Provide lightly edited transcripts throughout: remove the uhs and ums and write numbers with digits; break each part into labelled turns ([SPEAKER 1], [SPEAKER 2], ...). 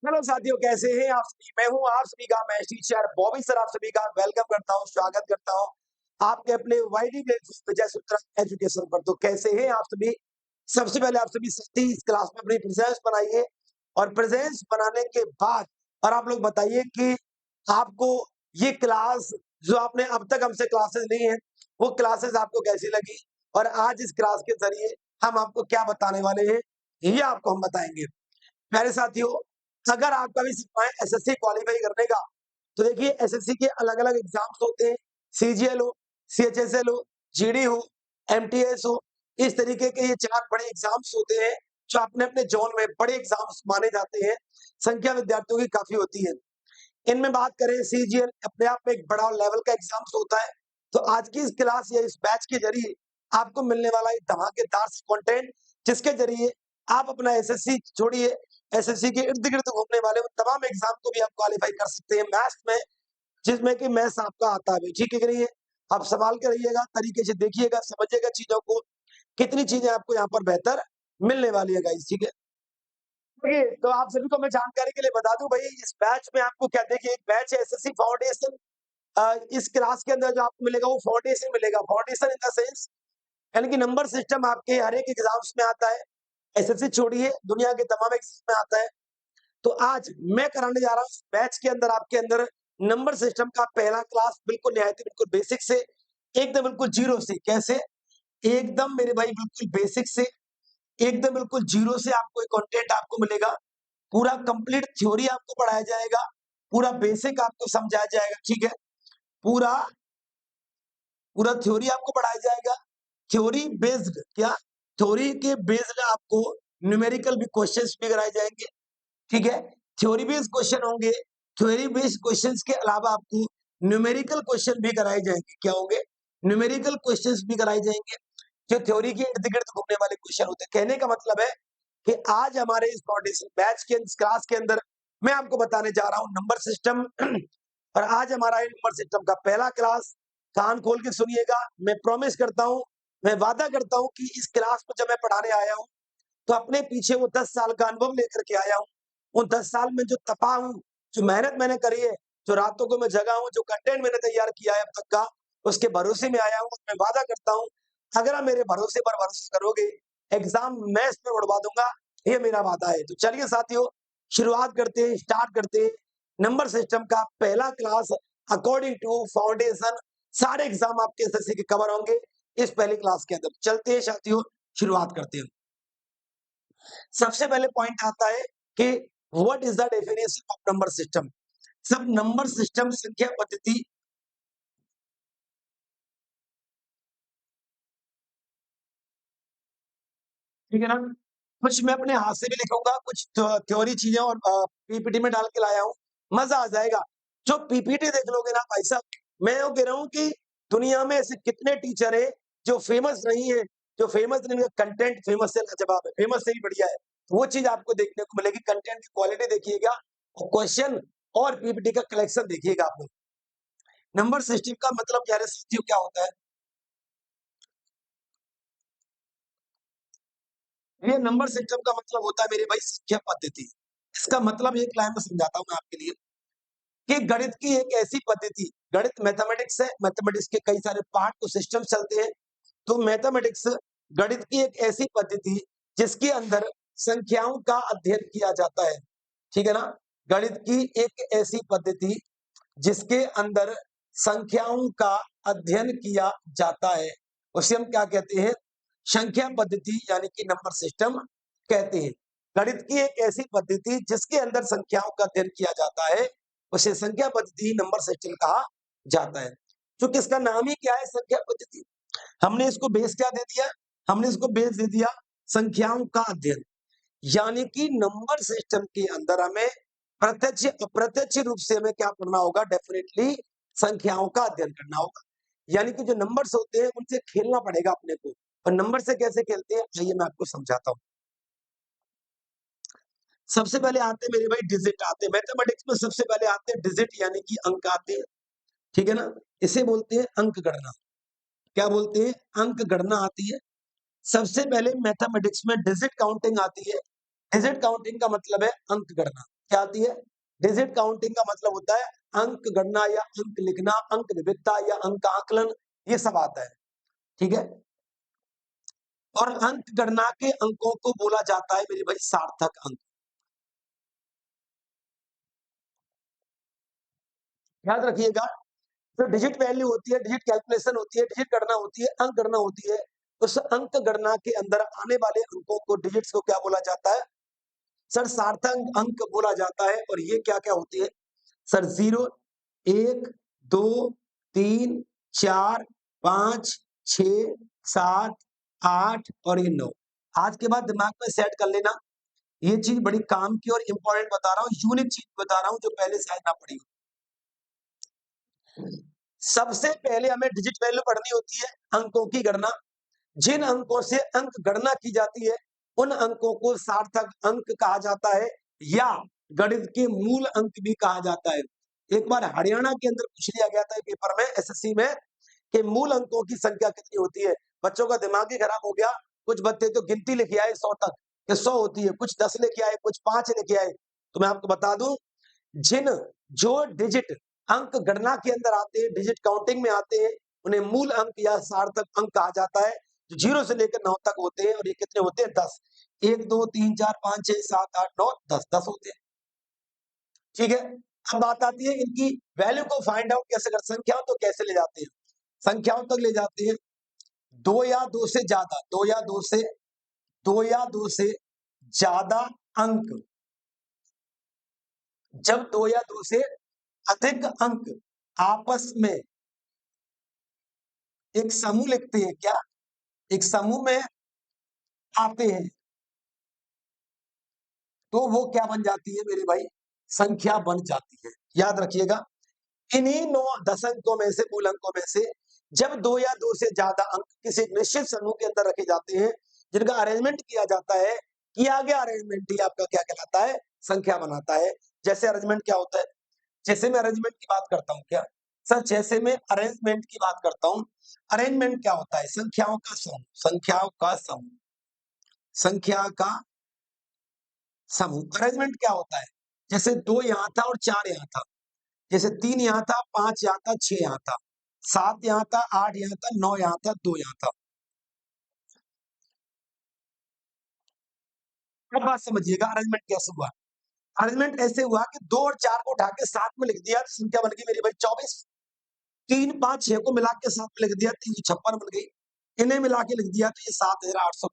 [SPEAKER 1] Hello साथियों, कैसे हैं आप सभी? मैं हूं आप सभी का मैथ्स टीचर बॉबी सर, आप सभी का वेलकम करता हूं, स्वागत करता हूं आपके अपने वाईडी प्लेटफॉर्म विजय सूत्रा एजुकेशन पर। तो कैसे हैं आप सभी? सबसे पहले आप सभी सच्ची इस क्लास में अपनी प्रेजेंस बनाइए और प्रेजेंस बनाने के बाद और आप लोग बताइए कि आपको ये क्लास जो आपने अब तक हमसे क्लासेस ली हैं, वो क्लासेस आपको कैसी लगी और आज इस क्लास के जरिए हम आपको क्या बताने वाले हैं, ये आपको हम बताएंगे। प्यारे साथियों, अगर आपका भी सपना है एसएससी क्वालीफाई करने का, तो देखिए एसएससी के अलग-अलग एग्ज़ाम्स होते हैं, सीजीएल हो, सीएचएसएल हो, जीडी हो, एमटीएस हो, इस तरीके के ये 4 बड़े एग्ज़ाम्स होते हैं, जो अपने-अपने ज़ोन में बड़े एग्ज़ाम्स माने जाते हैं, संख्या विद्यार्थियों की काफ़ी होती है। इनमें बात करें सीजीएल अपने आप में एक बड़ा लेवल का एग्ज़ाम्स होता है, तो आज की इस क्लास या इस बैच के ज़रिए आपको मिलने वाला एक धमाकेदार कंटेंट जिसके ज़रिए आप अपना एसएससी छोड़िए, एसएससी के इर्द-गिर्द घूमने वाले उन तमाम एग्ज़ाम को भी आप क्वालीफाई कर सकते हैं मैथ्स में, जिसमें कि मैथ्स आपका आता भी, ठीक है कि नहीं है? आप सँभाल के रहिएगा, तरीके से देखिएगा, समझिएगा चीज़ों को, कितनी चीज़ें आपको यहाँ पर बेहतर मिलने वाली है गाइस, ठीक है? देखिए, तो आप सभी को मैं जानकारी के लिए बता दूँ भई इस बैच में आपको क्या देखिए एक बैच है एसएससी फाउंडेशन। इस क्लास के अंदर जो आपको मिलेगा वो फाउंडेशन मिलेगा, फाउंडेशन इन द सेंस यानी कि नंबर सिस्टम आपके हर एक एग्ज़ाम्स में आता है। एसएससी छोड़िए, दुनिया के तमाम एग्ज़ाम में आता है। तो आज मैं कराने जा रहा हूँ इस बैच के अंदर आपके अंदर नंबर सिस्टम का पहला क्लास बिल्कुल निहायती बिल्कुल बेसिक से, एकदम बिल्कुल ज़ीरो से। कैसे? एकदम मेरे भाई बिल्कुल बेसिक से, एकदम बिल्कुल ज़ीरो से आपको एक कंटेंट आपको मिलेगा। पूरा कंप्लीट थ्योरी आपको पढ़ाया जाएगा, पूरा बेसिक आपको समझाया जाएगा, ठीक है? पूरा पूरा थ्योरी आपको पढ़ाया जाएगा। थ्योरी बेस्ड क्या? थ्योरी के बेस्ड आपको न्यूमेरिकल भी क्वेश्चंस भी कराए जाएँगे, ठीक है? थ्योरी बेस्ड क्वेश्चन होंगे, थ्योरी बेस्ड क्वेश्चंस के अलावा आपको न्यूमेरिकल क्वेश्चन भी कराए जाएँगे। क्या होंगे? न्यूमेरिकल क्वेश्चंस भी कराए जाएँगे, जो थ्योरी के इर्द-गिर्द घूमने वाले क्वेश्चन होते हैं। कहने का मतलब है कि आज हमारे इस फाउंडेशन बैच के इस क्लास के अंदर मैं आपको बताने जा रहा हूँ नंबर सिस्टम और आज हमारा है नंबर सिस्टम का पहला क्लास। कान खोल के सुनिएगा, मैं प्रॉमिस करता हूँ, मैं वादा करता हूँ कि इस क्लास में जब मैं पढ़ाने आया हूँ, तो अपने पीछे वो 10 साल का अनुभव लेकर के आया हूँ। उन 10 साल में जो तपा हूँ, जो मेहनत मैंने करी है, जो रातों को मैं जगा हूँ, जो कंटेंट मैंने तैयार किया है अब तक का, उसके भरोसे में आया हूँ। मैं वादा करता हूँ, अगर आप मेरे भरोसे पर भरोसा करोगे, एग्ज़ाम मैं इसमें उड़वा दूँगा, ये मेरा वादा है। तो चलिए साथियों, शुरुआत करते हैं, स्टार्ट करते हैं। नंबर सिस्टम का पहला क्लास अकॉर्डिंग टू फाउंडेशन सारे एग्ज़ाम आपके एसएससी के कवर होंगे, इस पहली क्लास के अंदर। चलते हैं साथियों, शुरुआत करते हैं। सबसे पहले पॉइंट आता है कि what is the definition of number system. सब नंबर सिस्टम संख्या पद्धति, ठीक है ना? कुछ मैं अपने हाथ से भी लिखूंगा, कुछ थ्योरी चीजें और पीपीटी में डाल के लाया हूँ, मजा आ जाएगा। जो पीपीटी देख लोगे ना भाई साहब, मैं वो कह रहा हूँ कि दुनिया में ऐसे कितने टीचर है जो फेमस नहीं है, जो फेमस नहीं, कंटेंट फेमस से लाजवाब है, फेमस से ही बढ़िया है। तो वो चीज आपको देखने को मिलेगी, कंटेंट की क्वालिटी देखिएगा और क्वेश्चन और पीपीटी का कलेक्शन देखिएगा आप लोग। नंबर सिस्टम का मतलब प्यारे साथियों क्या होता है? ये नंबर सिस्टम का मतलब होता है मेरे भाई संख्या पद्धति। इसका मतलब एक लाइन में समझाता हूँ मैं आपके लिए कि गणित की एक ऐसी पद्धति, गणित मैथमेटिक्स है, मैथमेटिक्स के कई सारे पार्ट को सिस्टम चलते हैं। तो मैथमेटिक्स गणित की एक ऐसी पद्धति जिसके अंदर संख्याओं का अध्ययन किया जाता है। ठीक है ना? गणित की एक ऐसी पद्धति जिसके अंदर संख्याओं का अध्ययन किया जाता है, उसे हम क्या कहते हैं? संख्या पद्धति यानी कि नंबर सिस्टम कहते हैं। गणित की एक ऐसी पद्धति जिसके अंदर संख्याओं का अध्ययन किया जाता है, उसे संख्या पद्धति नंबर सिस्टम कहा जाता है। चूँकि इसका नाम ही क्या है संख्या पद्धति, हमने इसको बेस क्या दे दिया? हमने इसको बेस दे दिया संख्याओं का अध्ययन। यानी कि नंबर सिस्टम के अंदर हमें प्रत्यक्ष अप्रत्यक्ष रूप से हमें क्या करना होगा? डेफिनेटली संख्याओं का अध्ययन करना होगा। यानी कि जो नंबर्स होते हैं उनसे खेलना पड़ेगा अपने को। और नंबर से कैसे खेलते हैं आइए मैं आपको समझाता हूँ। सबसे पहले आते हैं मेरे भाई डिजिट आते हैं। मैथमेटिक्स में सबसे पहले आते हैं डिजिट यानी कि अंक आते हैं। ठीक है ना? इसे बोलते हैं अंक गणना। क्या बोलते हैं? अंक गणना आती है। सबसे पहले मैथमेटिक्स में डिजिट काउंटिंग आती है। डिजिट काउंटिंग का मतलब है अंक गणना। क्या आती है? डिजिट काउंटिंग का मतलब होता है अंक गणना या अंक लिखना, अंक विविधता या अंक आकलन, ये सब आता है। ठीक है? और अंक गणना के अंकों को बोला जाता है मेरे भाई सार्थक अंक। याद रखिएगा, जो डिजिट वैल्यू होती है, डिजिट कैलकुलेशन होती है, डिजिट गणना होती है, अंक गणना होती है, उस अंक गणना के अंदर आने वाले अंकों को, डिजिट्स को क्या बोला जाता है? सर सार्थक अंक बोला जाता है। और ये क्या-क्या होती है? सर 0, 1, 2, 3, 4, 5, 6, 7, 8 और ये 9। आज के बाद दिमाग में सेट कर लेना, ये चीज़ बड़ी काम की और इम्पोर्टेंट बता रहा हूँ, यूनिक चीज़ बता रहा हूँ जो पहले शायद ना पढ़ी हो। सबसे पहले हमें डिजिट वैल्यू पढ़नी होती है, अंकों की गणना। जिन अंकों से अंक गणना की जाती है, उन अंकों को सार्थक अंक कहा जाता है या गणित के मूल अंक भी कहा जाता है। एक बार हरियाणा के अंदर पूछ लिया गया था पेपर में, एसएससी में, कि मूल अंकों की संख्या कितनी होती है? बच्चों का दिमाग ही खराब हो गया। कुछ बच्चे तो गिनती लिखे आए 100 तक, कि 100 होती है, कुछ 10 लेके आए, कुछ 5 लेके आए। तो मैं आपको बता दूं, जिन जो डिजिट अंक गणना के अंदर आते हैं, डिजिट काउंटिंग में आते हैं, उन्हें मूल अंक या सार्थक अंक कहा जाता है, जो 0 से लेकर 9 तक होते हैं। और ये कितने होते हैं? 10। 1, 2, 3, 4, 5, 6, 7, 8, 9, 10, 10 होते हैं। ठीक है? अब बात आती है इनकी वैल्यू को फाइंड आउट कैसे कर, संख्याओं तो कैसे ले जाते हैं? संख्याओं तक ले जाते हैं 2 या 2 से ज्यादा, 2 या 2 से ज्यादा अंक। जब 2 या 2 से अधिक अंक आपस में एक समूह लिखते हैं, क्या? एक समूह में आते हैं, तो वो क्या बन जाती है मेरे भाई? संख्या बन जाती है। याद रखिएगा, इन्हीं 9 10 अंकों में से, मूल अंकों में से, जब 2 या 2 से ज्यादा अंक किसी निश्चित समूह के अंदर रखे जाते हैं, जिनका अरेंजमेंट किया जाता है, किया गया अरेंजमेंट ही आपका क्या कहलाता है? संख्या बनाता है। जैसे अरेंजमेंट क्या होता है? जैसे मैं अरेंजमेंट की बात करता हूँ क्या? सर जैसे मैं अरेंजमेंट की बात करता हूँ, अरेंजमेंट क्या होता है? संख्याओं का समूह, संख्याओं का समूह, संख्या का समूह। अरेंजमेंट क्या होता है? जैसे 2 यहाँ था और 4 यहाँ था, जैसे 3 यहाँ था, 5 यहाँ था, 6 यहाँ था, 7 यहाँ था, 8 यहाँ था, 9 यहाँ था, 2 यहाँ था। अब बात समझिएगा अरेंजमेंट कैसे हुआ? अरेंजमेंट ऐसे हुआ कि 2 और 4 को उठा के साथ में लिख दिया, तो संख्या बन गई मेरी भाई 24। 3, 5, 6 को मिला के साथ में लिख दिया, 356 बन गई। इन्हें मिला के लिख दिया तो ये 7800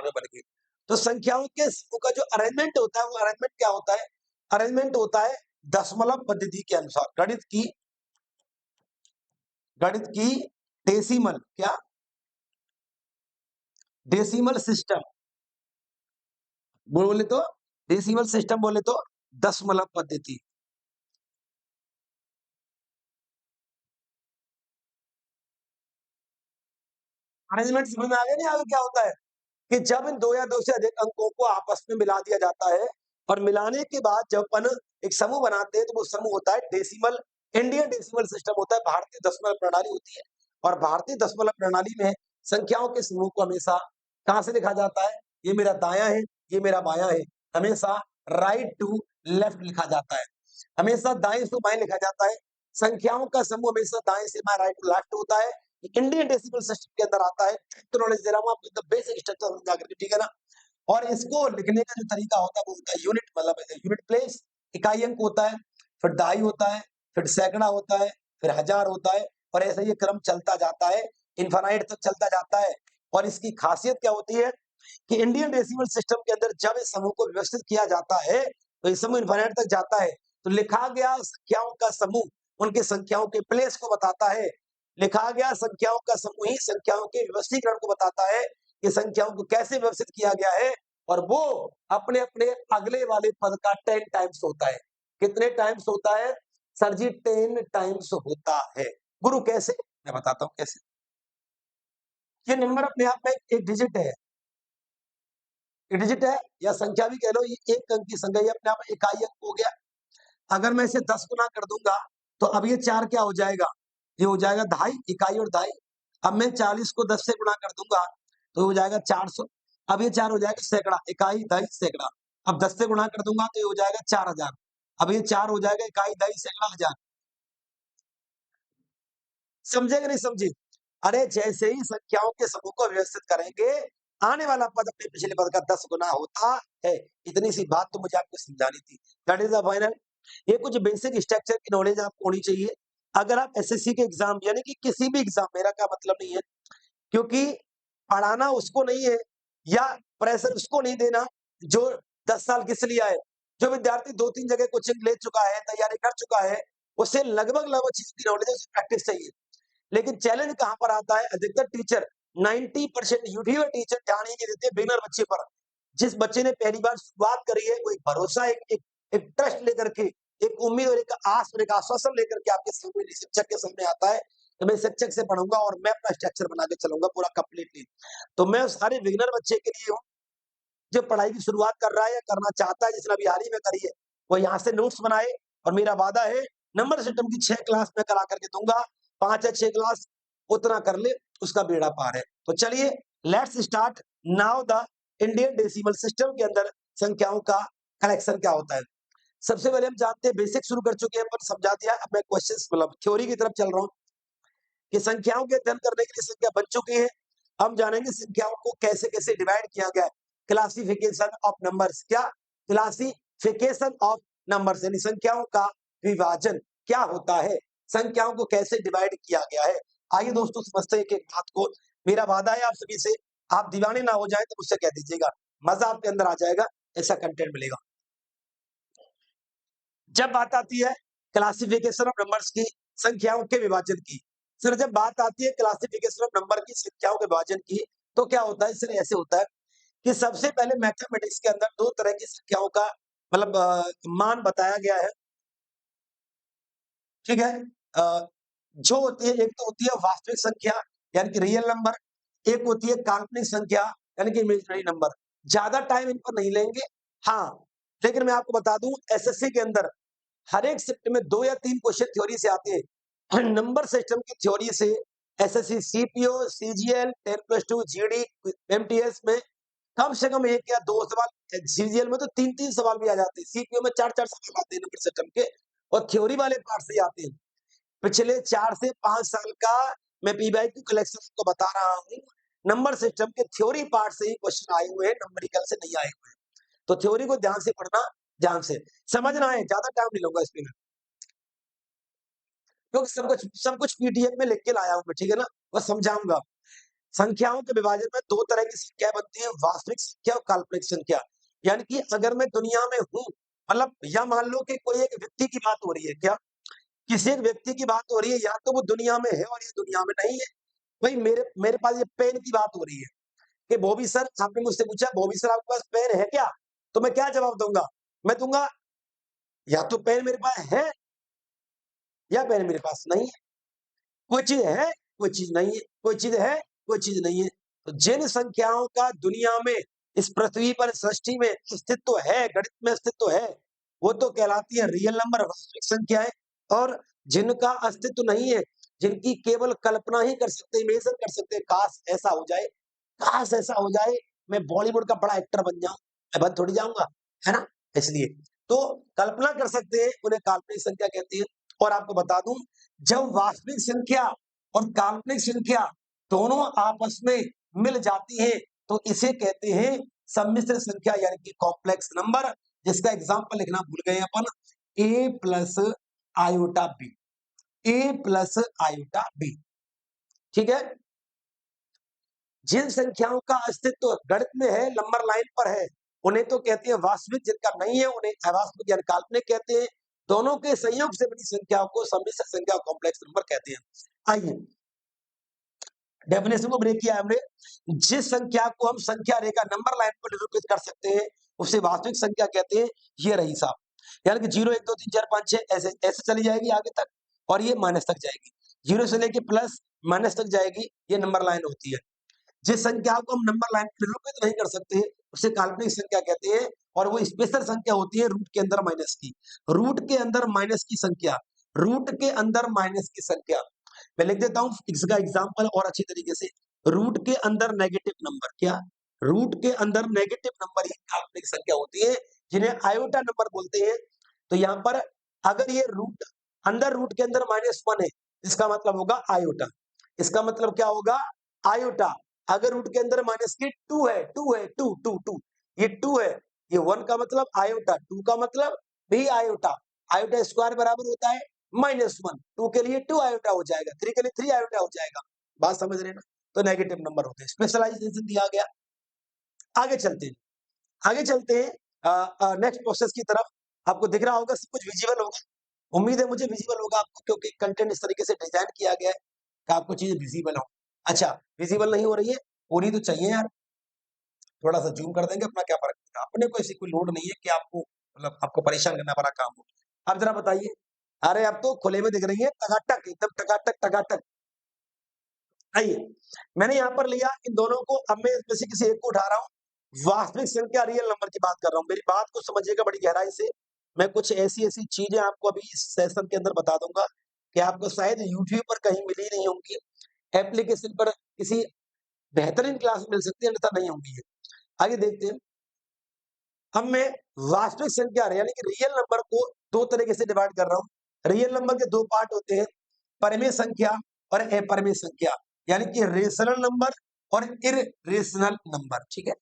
[SPEAKER 1] बन गई। तो संख्याओं के समूह का जो अरेंजमेंट होता है, वो अरेंजमेंट क्या होता है? अरेंजमेंट होता है दशमलव पद्धति के अनुसार, गणित की डेसिमल, क्या? डेसिमल सिस्टम बोले तो, डेसिमल सिस्टम बोले तो दशमलव पद्धति। अरेंजमेंट समझ में आ गया? नहीं आगे क्या होता है कि जब इन 2 या 2 से अधिक अंकों को आपस में मिला दिया जाता है, और मिलाने के बाद जब अपन एक समूह बनाते हैं, तो वो समूह होता है डेसिमल, इंडियन डेसिमल सिस्टम होता है, भारतीय दशमलव प्रणाली होती है। और भारतीय दशमलव प्रणाली में संख्याओं के समूह को हमेशा कहाँ से लिखा जाता है? ये मेरा दायां है, ये मेरा बायां है, हमेशा राइट टू लेफ्ट लिखा जाता है, हमेशा दाएं से बाएं लिखा जाता है। संख्याओं का समूह हमेशा दाएं से बाएं, राइट टू लेफ्ट होता है। इंडियन डेसिमल सिस्टम के अंदर आता है। तो नॉलेज दे रहा हूँ आपको, बेसिक स्ट्रक्चर समझा करके, ठीक है ना? और इसको लिखने का जो तरीका होता है वो होता है यूनिट, मतलब यूनिट प्लेस, इकाई अंक होता है, फिर दहाई होता है, फिर सैकड़ा होता है, फिर हजार होता है, और ऐसे ये क्रम चलता जाता है, इनफाइनाइट तक चलता जाता है। और इसकी खासियत क्या होती है कि इंडियन डेसिमल सिस्टम के अंदर जब इस समूह को व्यवस्थित किया जाता है, तो ये समूह इनफाइनाइट तक जाता है। तो लिखा गया संख्याओं का समूह उनके संख्याओं के प्लेस को बताता है। लिखा गया संख्याओं का समूह ही संख्याओं के व्यवस्थीकरण को बताता है कि संख्याओं को कैसे व्यवस्थित किया गया है। और वो अपने अपने अगले वाले पद का 10 टाइम्स होता है। कितने टाइम्स होता है? सर जी 10 टाइम्स होता है। गुरु कैसे? मैं बताता हूं कैसे। ये नंबर अपने आप में एक डिजिट है, एक डिजिट है या संख्या भी कह लो, ये एक अंक की संख्या, ये अपने आप में इकाई अंक हो गया। अगर मैं इसे 10 गुना कर दूंगा, तो अब ये 4 क्या हो जाएगा? ये हो जाएगा दहाई, इकाई और दहाई। अब मैं 40 को 10 से गुणा कर दूंगा, तो हो जाएगा 400। अब ये 4 हो जाएगा सैकड़ा, इकाई, दहाई, सैकड़ा। अब 10 से गुणा कर दूंगा तो ये हो जाएगा 4000। अब ये 4 हो जाएगा, इकाई दही से अगला 1000। समझे कि नहीं समझे? अरे जैसे ही संख्याओं के समूह को व्यवस्थित करेंगे, आने वाला पद अपने पिछले पद का 10 गुना होता है। इतनी सी बात तो मुझे आपको समझानी थी। That is the final. ये कुछ बेसिक स्ट्रक्चर की नॉलेज आपको होनी चाहिए। अगर आप एसएससी के एग्ज़ाम यानी कि किसी भी एग्ज़ाम, मेरा क्या मतलब नहीं है, क्योंकि पढ़ाना उसको नहीं है या प्रेशर उसको नहीं देना जो 10 साल किस लिए आए। जो विद्यार्थी 2-3 जगह कोचिंग ले चुका है, तैयारी कर चुका है, उसे लगभग चीज़ों की नॉलेज है, उसे प्रैक्टिस चाहिए। लेकिन चैलेंज कहाँ पर आता है? अधिकतर टीचर 90% यूट्यूबर टीचर ध्यान ही नहीं देते बिगिनर बच्चे पर। जिस बच्चे ने पहली बार शुरुआत करी है, वो एक भरोसा, एक एक एक ट्रस्ट लेकर के, एक उम्मीद और एक आस और एक आश्वासन लेकर के आपके सामने शिक्षक के सामने आता है, कि मैं शिक्षक से पढ़ूँगा और मैं अपना स्ट्रक्चर बना के चलूँगा पूरा कंप्लीटली। तो मैं उस सारे बिगिनर बच्चे के लिए हूँ, जो पढ़ाई की शुरुआत कर रहा है या करना चाहता है, जिसने अभी हाल ही में करी है, वो यहाँ से नोट्स बनाए और मेरा वादा है नंबर सिस्टम की 6 क्लास मैं करा करके दूँगा। 5 या 6 क्लास उतना कर ले, उसका बेड़ा पार है। तो चलिए let's start now the Indian decimal system के अंदर संख्याओं का कलेक्शन क्या होता है। सबसे पहले हम जानते हैं, बेसिक शुरू कर चुके हैं, पर समझा दिया। अब मैं क्वेश्चंस मतलब थ्योरी की तरफ चल रहा हूँ कि संख्याओं के अध्ययन करने के लिए संख्या बन चुकी है। हम जानेंगे संख्याओं को कैसे-कैसे डिवाइड किया गया है। क्लासिफिकेशन ऑफ नंबर्स, क्या? क्लासिफिकेशन ऑफ नंबर्स यानी संख्याओं का विभाजन क्या होता है? संख्याओं को कैसे डिवाइड किया गया है? आइए दोस्तों समझते हैं एक-एक बात को। मेरा वादा है आप सभी से, आप दीवाने ना हो जाएँ तो मुझसे कह दीजिएगा। मज़ा आपके अंदर आ जाएगा, ऐसा कंटेंट मिलेगा। जब बात आती है क्लासिफिकेशन ऑफ नंबर्स की, संख्याओं के विभाजन की, सर जब बात आती है क्लासिफिकेशन ऑफ नंबर की, संख्याओं के विभाजन की, तो क्या होता है? सर ऐसे होता है कि सबसे पहले मैथमेटिक्स के अंदर 2 तरह की संख्याओं का मतलब मान बताया गया है, ठीक है? अ, जो होती है, एक तो होती है वास्तविक संख्या यानी कि रियल नंबर, एक होती है काल्पनिक संख्या यानी कि इमेजिनरी नंबर। ज़्यादा टाइम इन पर नहीं लेंगे। हाँ, लेकिन मैं आपको बता दूँ एसएससी के अंदर हर एक शिफ्ट में 2 या 3 क्वेश्चन थ्योरी से आते हैं। नंबर सिस्टम की थ्योरी से SSC, CPO, CGL, 10+2, GD, MTS में कम से कम 1 या 2 सवाल, सीजीएल में तो 3-3 सवाल भी आ जाते हैं, सीपीओ में 4-4 सवाल आते हैं नंबर सिस्टम के, और थ्योरी वाले पार्ट से ही आते हैं। पिछले 4 से 5 साल का मैं पीवाईक्यू कलेक्शन आपको बता रहा हूँ, नंबर सिस्टम के थ्योरी पार्ट से ही क्वेश्चन आए हुए हैं, न्यूमेरिकल से नहीं आए हुए हैं। तो थ्योरी को ध्यान से पढ़ना, ध्यान से समझना है, ज़्यादा टाइम नहीं लूँगा इसमें मैं, क्योंकि सब कुछ पीडीएफ में लिख के लाया हूँ मैं, ठीक है ना? बस समझाऊँगा। संख्याओं के विभाजन में 2 तरह की संख्या बनती है, वास्तविक संख्या और काल्पनिक संख्या। यानी कि अगर मैं दुनिया में हूँ, मतलब या मान लो कि कोई एक व्यक्ति की बात हो रही है, क्या? किसी एक व्यक्ति की बात हो रही है, या तो वो दुनिया में है और ये दुनिया में नहीं है। वही मेरे मेरे पास ये पेन की बात हो रही है कि बॉबी सर, आपने मुझसे पूछा बॉबी सर आपके पास पेन है क्या? तो मैं क्या जवाब दूँगा? मैं दूँगा या तो पेन मेरे पास है या पेन मेरे पास नहीं है। कोई चीज़ है, कोई चीज़ नहीं है, कोई चीज़ है, कोई चीज़ नहीं है। तो जिन संख्याओं का दुनिया में, इस पृथ्वी पर, सृष्टि में अस्तित्व है, गणित में अस्तित्व है, वो तो कहलाती है रियल नंबर, वास्तविक संख्याएँ, और जिनका अस्तित्व नहीं है, जिनकी केवल कल्पना ही कर सकते हैं, इमेजिन कर सकते हैं, काश ऐसा हो जाए, मैं बॉलीवुड का बड़ा एक्टर बन जाऊँ, मैं बन थोड़ी जाऊँगा, है ना? इसलिए, तो कल्पना कर सकते हैं, उन्हें काल्पनिक संख्या कहते हैं। और आपको बता दूँ, जब वास्तविक संख्या और काल्पनिक संख्या दोनों आपस में मिल जाती हैं, तो इसे कहते हैं सम्मिश्र संख्या यानी कि कॉम्प्लेक्स नंबर, जिसका एग्ज़ाम्पल लिखना भूल गए अपन, a plus iota b, a plus iota b, ठीक है? जिन संख्याओं का अस्तित्व गणित में है, नंबर लाइन पर है, उन्हें तो कहते हैं वास्तविक, जिनका नहीं है उन्हें अवास्तविक यानी काल्पनिक कहते हैं। दोनों के संयोग से बनी संख्याओं को सम्मिश्र संख्या कॉम्प्लेक्स नंबर कहते हैं। आइए डेफिनेशन को ब्रेक किया हमने। जिस संख्या को हम संख्या रेखा नंबर लाइन पर निरूपित कर सकते हैं, उसे वास्तविक संख्या कहते हैं। ये रही साहब, यानी कि 0, 1, 2, 3, 4, 5, 6 ऐसे ऐसे चली जाएगी आगे तक, और ये माइनस तक जाएगी। 0 से लेके प्लस माइनस तक जाएगी, ये नंबर लाइन होती है। जिस संख्या को हम नंबर लाइन पर निरूपित नहीं कर सकते, उसे काल्पनिक संख्या कहते हैं, और वो स्पेशल संख्या होती है रूट के अंदर माइनस की। रूट के अंदर माइनस की संख्या, रूट के अंदर माइनस की संख्या। मैं लिख देता हूँ इसका एग्जाम्पल और अच्छी तरीके से। रूट के अंदर नेगेटिव नंबर, क्या? रूट के अंदर नेगेटिव नंबर ही काल्पनिक संख्या होती है। जिन्हें आयोटा नंबर बोलते हैं। तो यहाँ पर अगर ये रूट अंडर रूट के अंदर -1 है, इसका मतलब होगा आयोटा। इसका मतलब क्या होगा? आयोटा। अगर रूट के अंदर -2 है, 2 है, 2, 2, 2, ये 2 है, ये 1 का मतलब आयोटा, 2 का मतलब भी आयोटा। आयोटा स्क्वायर बराबर होता है -1, 2 के लिए 2 आयोटा हो जाएगा, 3 के लिए 3 आयोटा हो जाएगा। बात समझ रहे हैं ना? तो नेगेटिव नंबर होते हैं। स्पेशलाइजेशन दिया गया। आगे चलते हैं, आगे चलते हैं नेक्स्ट प्रोसेस की तरफ। आपको दिख रहा होगा, सब कुछ विजिबल होगा। उम्मीद है मुझे विजिबल होगा आपको, क्योंकि कंटेंट इस तरीके से डिजाइन किया गया है कि आपको चीजें विजिबल हो। अच्छा, विजिबल नहीं हो रही है, होनी तो चाहिए यार। थोड़ा सा जूम कर देंगे, अपना क्या फर्क पड़ेगा? अपने को ऐसी कोई लोड नहीं है कि आपको मतलब आपको परेशान करना पड़ा काम हो। अब जरा बताइए, अरे अब तो खुले में दिख रही है, टकाटक एकदम टकाटक टकाटक। आइए, मैंने यहाँ पर लिया इन दोनों को, अब मैं इसमें से किसी एक को उठा रहा हूँ। वास्तविक संख्या रियल नंबर की बात कर रहा हूँ। मेरी बात को समझिएगा बड़ी गहराई से। मैं कुछ ऐसी-ऐसी चीजें आपको अभी इस सेशन के अंदर बता दूँगा कि आपको शायद यूट्यूब पर कहीं मिली नहीं होंगी। एप्लीकेशन पर किसी बेहतरीन क्लास मिल सकती है, अन्यथा नहीं होंगी ये। आगे देखते हैं। अब मैं वास्तविक संख्या यानी कि रियल नंबर को 2 तरीके से डिवाइड कर रहा हूँ। रियल नंबर के 2 पार्ट होते हैं, परिमेय संख्या और अपरिमेय संख्या, यानी कि रेशनल नंबर और इररेशनल नंबर, ठीक है?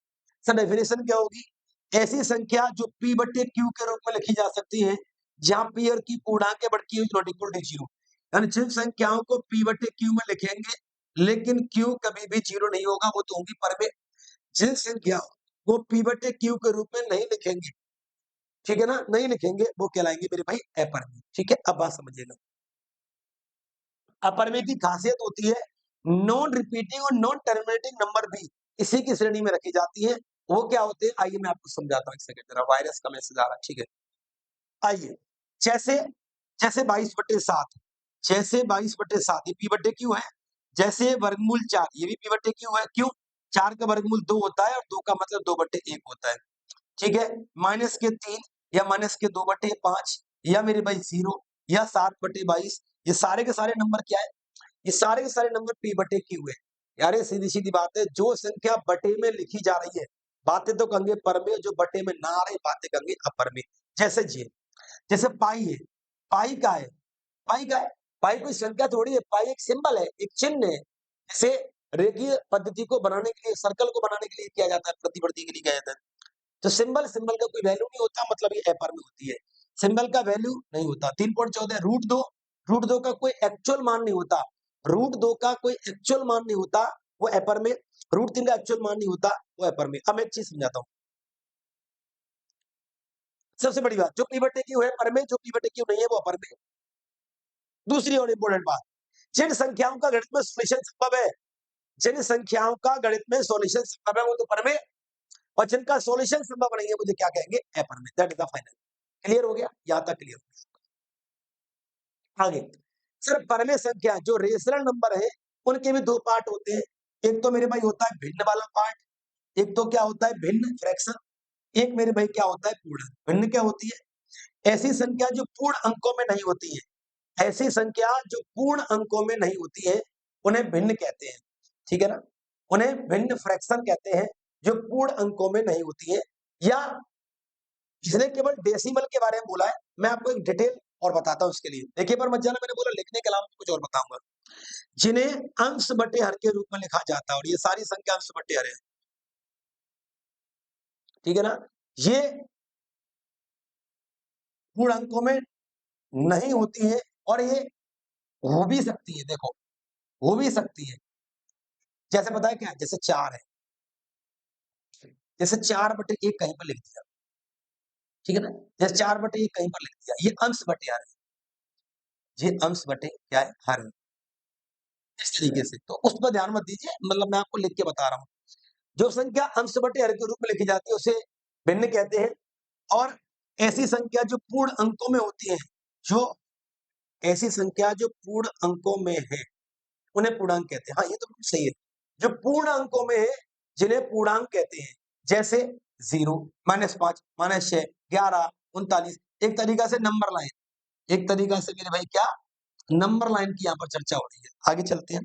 [SPEAKER 1] सर डेफिनेशन क्या होगी? ऐसी संख्या जो p/q के रूप में लिखी जा सकती है, जहाँ p और q पूर्णांक बढ़ती हुई नॉट इक्वल टू 0। यानी जिन संख्याओं को p/q में लिखेंगे, लेकिन q कभी भी 0 नहीं होगा, वो तो होंगी परिमेय। जिन संख्याओं को p/q के रूप में नहीं लिखेंगे, ठीक है ना? नहीं लिखेंगे, वो कहलाएंगे मेरे भाई अपरिमेय, ठीक है? अब बात समझिएगा। अपरिमेय की खासियत होती है नॉन रिपीटिंग और नॉन टर्मिनेटिंग नंबर भी इसी की श्रेणी में रखी जाती है। वो क्या होते हैं? आइए मैं आपको समझाता हूँ, एक सेकंड जरा, वायरस का मैसेज आ रहा है, ठीक है? आइए, जैसे जैसे 22/7, जैसे 22/7 ये p/q है। जैसे वर्गमूल 4 ये भी p/q है। क्यों? 4 का वर्गमूल 2 होता है और 2 का मतलब 2/1 होता है। ठीक है? माइनस के 3 या माइनस के 2/5 या मेरे भाई 0 या 7/22, ये सारे के सारे नंबर क्या है? ये सारे के सारे नंबर p/q है। यार ये सीधी-सीधी बात है, जो संख्या बटे में लिखी जा रही है, बातें तो कहेंगे परमेय, जो बटे में ना आ रही बातें कहेंगे अपरमेय। जैसे ये, जैसे पाई है, पाई का है, पाई का है, पाई कोई संख्या थोड़ी है, पाई एक सिंबल है, एक चिन्ह है। जैसे रेखीय पद्धति को बनाने के लिए, सर्कल को बनाने के लिए किया जाता है, प्रतिवर्ती के लिए किया जाता है। तो सिंबल सिंबल का कोई वैल्यू नहीं होता, मतलब ये एपर में होती है। सिंबल का वैल्यू नहीं होता। 3.14 रूट 2 का कोई एक्चुअल मान नहीं होता। रूट 2 का कोई एक्चुअल मान नहीं होता, वो एपर में। रूट 3 का एक्चुअल मान नहीं होता, वो एपर में। अब मैं एक चीज समझाता हूँ। सबसे बड़ी बात, जो p/q है पर में, जो p/q नहीं है वो अपर में। दूसरी और इंपॉर्टेंट बात, जिन संख्याओं का गणित में सॉल्यूशन संभव है, जिन संख्याओं का गणित में सॉल्यूशन संभव है वो तो पर में, और जिनका सॉल्यूशन संभव नहीं है मुझे क्या कहेंगे? एपर में। That is the final. Clear हो गया? यहां तक क्लियर हो गया। आगे सर, परमेय संख्या जो रेशनल नंबर है, उनके भी 2 पार्ट होते हैं। एक तो मेरे भाई होता है भिन्न वाला पार्ट, एक तो क्या होता है भिन्न फ्रैक्शन, एक मेरे भाई क्या होता है पूर्ण। भिन्न क्या होती है? ऐसी संख्या जो पूर्ण अंकों में नहीं होती है। ऐसी संख्या जो पूर्ण अंकों में नहीं होती है, उन्हें भिन्न कहते हैं। ठीक है ना? उन्हें भिन्न फ्रैक्शन कहते हैं, जो पूर्ण अंकों में नहीं होती है। या इसने केवल डेसिमल के बारे में बोला है, मैं आपको एक डिटेल और बताता हूँ इसके लिए। देखिए पर मत जाना, मैंने बोला लिखने के अलावा कुछ और बताऊंगा। जिन्हें अंश बटे हर के रूप में लिखा जाता है, और ये सारी संख्या अंश बटे हर है। ठीक है ना? ये पूर्ण अंकों में नहीं होती है, और ये हो भी सकती है, देखो हो भी सकती है। जैसे पता है क्या? जैसे 4 है, जैसे 4/1 कहीं पर लिख दिया, ठीक है ना? जैसे 4/1 कहीं पर लिख दिया, ये अंश बटे हर है। ये अंश बटे क्या है? हर है। इस तरीके से, तो उस पर ध्यान मत दीजिए, मतलब मैं आपको लिख के बता रहा हूँ। जो संख्या अंश बटे हर के रूप में लिखी जाती है, उसे भिन्न कहते हैं। और ऐसी संख्या जो पूर्ण अंकों में होती है, जो ऐसी संख्या जो पूर्ण अंकों में है, उन्हें पूर्णांक कहते हैं। हाँ, ये तो बिल्कुल सही है। जो पूर्ण अंकों में है, जिन्हें पूर्णांक कहते हैं। जैसे 0, -5, -6, 11, 39, एक तरीका से नंबर लाइन। एक तरीका से मेरे भाई क्या? नंबर लाइन की यहाँ पर चर्चा हो रही है। आगे चलते हैं।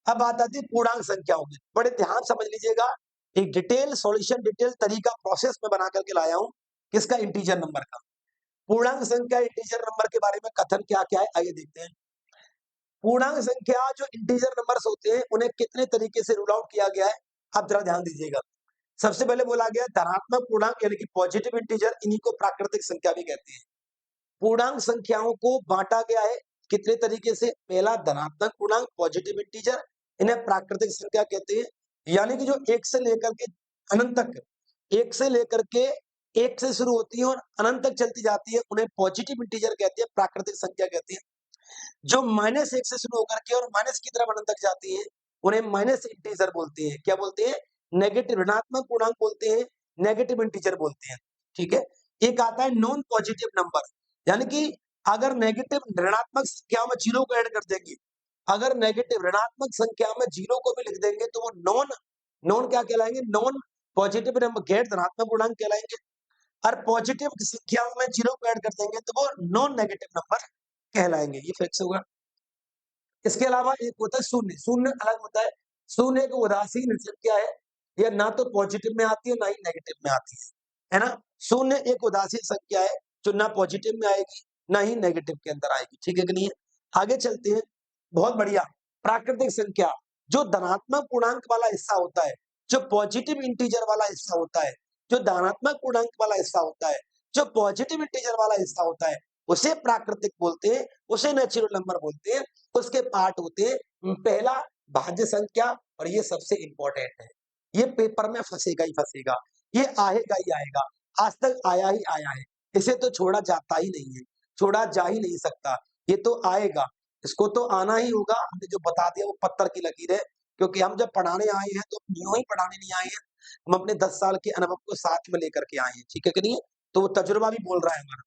[SPEAKER 1] अब बात आती है पूर्णांक संख्याओं की। बड़े ध्यान समझ लीजिएगा, एक डिटेल सॉल्यूशन, डिटेल तरीका प्रोसेस में बना करके लाया हूँ किसका? इंटीजर नंबर का। पूर्णांक संख्या इंटीजर नंबर के बारे में कथन क्या-क्या है, आइए देखते हैं। पूर्णांक संख्या जो इंटीजर नंबर्स होते हैं, उन्हें कितने तरीके से रूल आउट किया गया है, आप जरा ध्यान दीजिएगा। सबसे पहले बोला गया धनात्मक पूर्णांक यानी कि पॉजिटिव इंटीजर, इन्हीं को प्राकृतिक संख्या भी कहते हैं। पूर्णांक संख्याओं को बांटा गया है कितने तरीके से? पहला धनात्मक पूर्णांक पॉजिटिव इंटीजर, इन्हें प्राकृतिक संख्या कहते हैं। यानी कि जो 1 से लेकर के अनंत तक, 1 से लेकर के 1 से शुरू होती है और अनंत तक चलती जाती है, उन्हें पॉजिटिव इंटीजर कहते हैं, प्राकृतिक संख्या कहते हैं। जो -1 से शुरू होकर के और माइनस की तरफ अनंत तक जाती है, उन्हें माइनस इंटीजर बोलते हैं। क्या बोलते हैं? नेगेटिव ऋणात्मक पूर्णांक बोलते हैं, नेगेटिव इंटीजर बोलते हैं। ठीक है? एक आता है नॉन पॉजिटिव नंबर, यानी कि अगर नेगेटिव ऋणात्मक संख्याओं में 0 को ऐड कर देंगे, अगर नेगेटिव ऋणात्मक संख्या में 0 को भी लिख देंगे तो वो नॉन नॉन क्या कहलाएंगे? नॉन पॉजिटिव नंबर, गैर धनात्मक पूर्णांक कहलाएंगे। और पॉजिटिव संख्याओं में 0 को ऐड कर देंगे तो वो नॉन नेगेटिव नंबर कहलाएंगे। ये फिक्स होगा। इसके अलावा एक होता है शून्य, शून्य अलग होता है। शून्य एक उदासीन संख्या है, यह ना तो पॉजिटिव में आती है ना ही नेगेटिव में आती है ना? शून्य एक उदासीन संख्या है जो ना पॉजिटिव में आएगी ना ही नेगेटिव के अंदर आएगी। ठीक है कि नहीं है? आगे चलते हैं। बहुत बढ़िया। प्राकृतिक संख्या जो धनात्मक पूर्णांक वाला हिस्सा होता है, जो पॉजिटिव इंटीजर वाला हिस्सा होता है, जो धनात्मक पूर्णांक वाला हिस्सा होता है, जो पॉजिटिव इंटीजर वाला हिस्सा होता है, उसे प्राकृतिक बोलते हैं, उसे नेचुरल नंबर बोलते हैं। उसके पार्ट होते हैं, पहला भाज्य संख्या, और ये सबसे इंपॉर्टेंट है, ये पेपर में फंसेगा ही फंसेगा, ये आएगा ही आएगा, आज तक आया ही आया है, इसे तो छोड़ा जाता ही नहीं है, छोड़ा जा ही नहीं सकता, ये तो आएगा, इसको तो आना ही होगा। हमने जो बता दिया वो पत्थर की लकीर है, क्योंकि हम जब पढ़ाने आए हैं तो यूं ही पढ़ाने नहीं आए हैं, हम अपने 10 साल के अनुभव को साथ में लेकर के आए हैं। ठीक है कि नहीं? तो वो तजुर्बा भी बोल रहा है हमारा।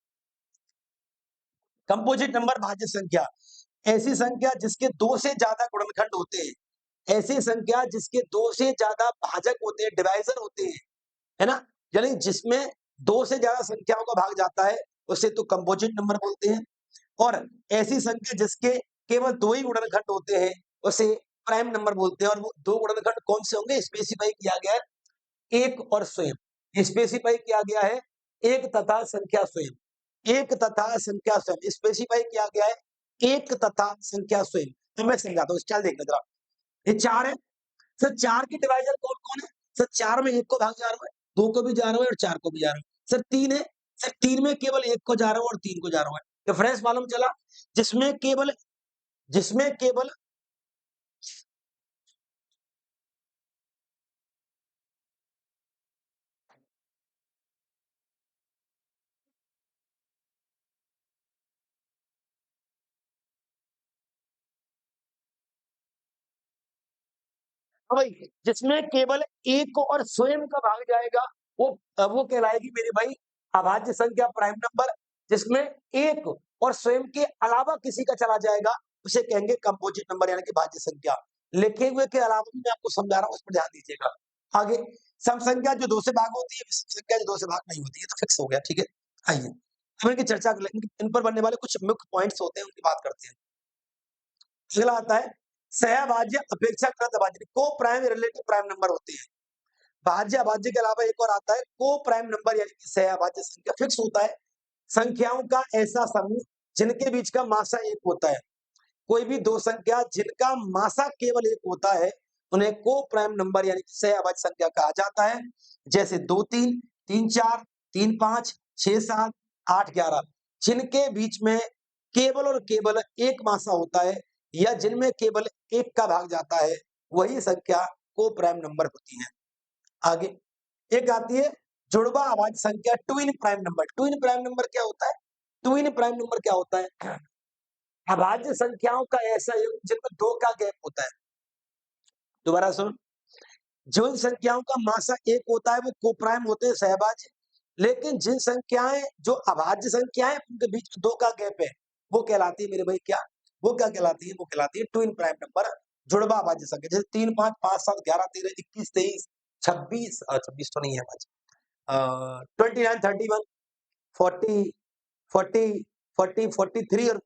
[SPEAKER 1] कंपोजिट नंबर भाज्य संख्या, ऐसी संख्या जिसके 2 से ज्यादा गुणनखंड होते हैं, ऐसी संख्या जिसके 2 से ज्यादा भाजक होते हैं, डिवाइजर होते हैं, है ना? यानी जिसमें 2 से ज्यादा संख्याओं का भाग जाता है, उसे तो कंपोजिट नंबर बोलते हैं। और ऐसी संख्या जिसके केवल 2 ही गुणनखंड होते हैं, उसे प्राइम नंबर बोलते हैं। और वो 2 गुणनखंड कौन से होंगे? स्पेसिफाई किया गया है, 1 और स्वयं। स्पेसिफाई किया गया है 1 तथा संख्या स्वयं। 1 तथा संख्या स्वयं स्पेसिफाई किया गया है, 1 तथा संख्या स्वयं। तो मैं समझाता हूँ, स्टाइल देखना जरा। ये 4 है, सर 4 के डिवाइजर कौन-कौन है? सर 4 में 1 को भाग जा रहा हूँ, 2 को भी जा रहा हूँ और 4 को भी जा रहा हूँ। सर 3 है, सर 3 में केवल 1 को जा रहा हूँ और 3 को जा रहा हूँ। डिफरेंस मालूम चला? जिसमें केवल हाँ भाई, जिसमें केवल 1 और स्वयं का भाग जाएगा, वो कहलाएगी मेरे भाई अभाज्य संख्या, प्राइम नंबर। जिसमें 1 और स्वयं के अलावा किसी का चला जाएगा, उसे कहेंगे कंपोजिट नंबर यानी कि भाज्य संख्या। लिखे हुए के अलावा भी मैं आपको समझा रहा हूँ, उस पर ध्यान दीजिएगा। आगे, सम संख्या जो 2 से भाग होती है, विषम संख्या जो 2 से भाग नहीं होती है, तो फिक्स हो गया। ठीक है? आइए, हम इनकी चर्चा कर लें, इन पर बनने वाले कुछ मुख्य पॉइंट्स होते हैं, उनकी बात करते हैं। अगला आता है सहभाज्य अपेक्षाकृत अभाज्य, को प्राइम रिलेटिव प्राइम नंबर होते हैं। भाज्य अभाज्य के अलावा एक और आता है को प्राइम नंबर यानी कि सहअभाज्य संख्या। फिक्स होता है संख्याओं का ऐसा समूह जिनके बीच का मासा 1 होता है। कोई भी 2 संख्या जिनका मासा केवल 1 होता है, उन्हें को प्राइम नंबर यानी कि सहअभाज्य संख्या कहा जाता है। जैसे 2-3, 3-4, 3-5, 6-7, 8-11, जिनके बीच में केवल और केवल 1 मासा होता है या जिनमें केवल 1 का भाग जाता है, वही संख्या को प्राइम नंबर होती है। आगे एक आती है जुड़वा अभाज्य संख्या, twin prime number. Twin prime number क्या होता है? ट्विन प्राइम नंबर क्या होता है? अभाज्य संख्याओं का ऐसा योग जिनमें 2 का गैप होता है। दोबारा सुन, जिन संख्याओं का मासा 1 होता है वो कोप्राइम होते हैं, सहभाज्य। लेकिन जिन संख्याएं जो अभाज्य संख्याएं उनके बीच में 2 का गैप है, वो कहलाती है मेरे भाई क्या? वो क्या कहलाती है? वो कहलाती है ट्विन प्राइम नंबर, जुड़वा अभाज्य संख्या। जैसे 3, 5, 5, 7, 11, 13, 21, 23, 26 26 तो नहीं है आज, 29, 31, 40, 40, 40, 43 और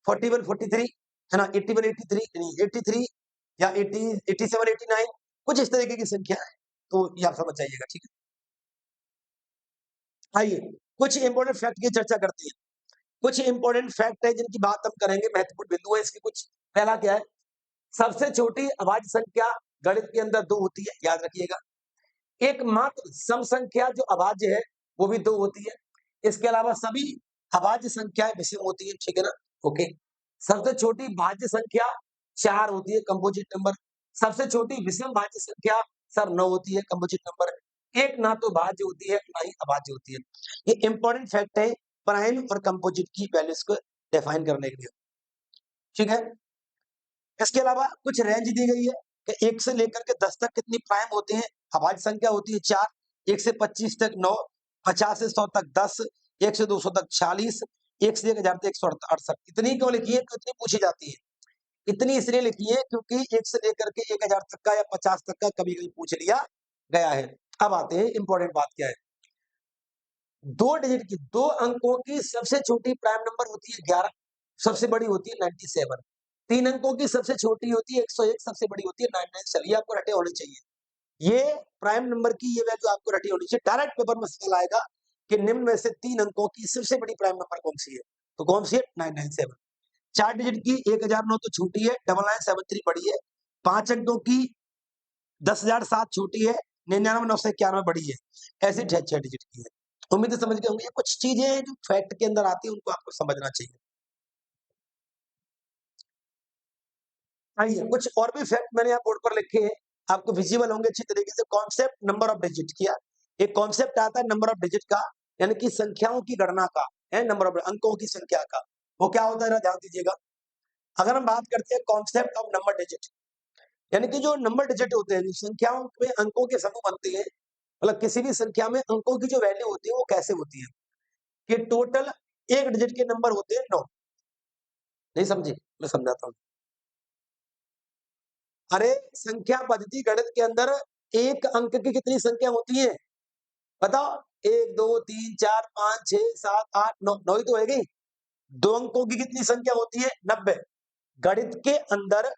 [SPEAKER 1] 41, 43, है ना? 81, 83 नहीं 83 या 80, 87, 89, कुछ इस तरीके की संख्या है। तो ये आप समझ जाइएगा। ठीक है? आइए कुछ इंपॉर्टेंट फैक्ट की चर्चा करते हैं। कुछ इंपॉर्टेंट फैक्ट है जिनकी बात हम करेंगे, महत्वपूर्ण बिंदु है इसके कुछ। पहला क्या है? सबसे छोटी अभाज्य संख्या गणित के अंदर 2 होती है, याद रखिएगा। एकमात्र सम संख्या जो अभाज्य है, वो भी 2 होती है। इसके अलावा सभी अभाज्य संख्याएँ विषम होती हैं, ठीक है ना? ओके। सबसे छोटी भाज्य संख्या 4 होती है, कंपोजिट नंबर। सबसे छोटी विषम भाज्य संख्या सर 9 होती है, कंपोजिट नंबर। एक ना तो भाज्य होती है, ना ही अभाज्य होती है। ये इंपॉर्टेंट फैक्ट है प्राइम और कंपोजिट की वैल्यूज को डिफाइन करने के लिए, ठीक है? इसके अलावा कुछ रेंज दी गई है कि 1 से लेकर के 10 तक कितनी प्राइम होते हैं। अभाज्य संख्या होती है 4, 1 से 25 तक 9, 50 से 100 तक 10, 1 से 200 तक 40, 1 से 1000 तक 168। इतनी क्यों लिखी है? कितनी पूछी जाती है? इतनी इसलिए लिखी है क्योंकि 1 से लेकर के 1000 तक का या 50 तक का कभी-कभी पूछ लिया गया है। अब आते हैं इंपॉर्टेंट बात क्या है? 2 डिजिट की 2 अंकों की सबसे छोटी प्राइम नंबर होती है 11, सबसे बड़ी होती है 97। 3 अंकों की सबसे छोटी होती है 101, सबसे बड़ी होती है 99। चलिए आपको रटे होने चाहिए। ये प्राइम नंबर की ये वैल्यू आपको रटी होनी चाहिए। डायरेक्ट पेपर में सवाल आएगा कि निम्न में से 3 अंकों की सबसे बड़ी प्राइम नंबर कौन-सी है? तो कौन-सी है? 997। 4 डिजिट की 1009 तो छोटी है, 9973 बड़ी है। 5 अंकों की 10,007 छोटी है, 99,991 बड़ी है। ऐसे 6 डिजिट की है। उम्मीद है समझ गए होंगे। ये कुछ चीजें हैं जो फैक्ट के अंदर आती है, उनको आपको समझना चाहिए। आइए कुछ और भी फैक्ट मैंने यहाँ बोर्ड पर लिखे हैं, आपको विजिबल होंगे अच्छी तरीके से। कॉन्सेप्ट नंबर ऑफ डिजिट किया, एक कॉन्सेप्ट आता है नंबर ऑफ डिजिट का, यानी कि संख्याओं की गणना का, है नंबर ऑफ अंकों की संख्या का। वो क्या होता है ना, ध्यान दीजिएगा। अगर हम बात करते हैं कॉन्सेप्ट ऑफ नंबर डिजिट, यानी कि जो नंबर डिजिट होते हैं, जो संख्याओं में अंकों के समूह बनते हैं, मतलब किसी भी संख्या में अंकों की जो वैल्यू होती है वो कैसे होती है कि टोटल एक डिजिट के नंबर होते हैं 9। नहीं समझे? मैं समझाता हूँ। अरे संख्या पद्धति गणित के अंदर एक अंक की कितनी संख्या होती है बताओ? 1 2 3 4 5 6 7 8 9, 9 ही तो है गई। 2 अंकों की कितनी संख्या होती है? 90। गणित के अंदर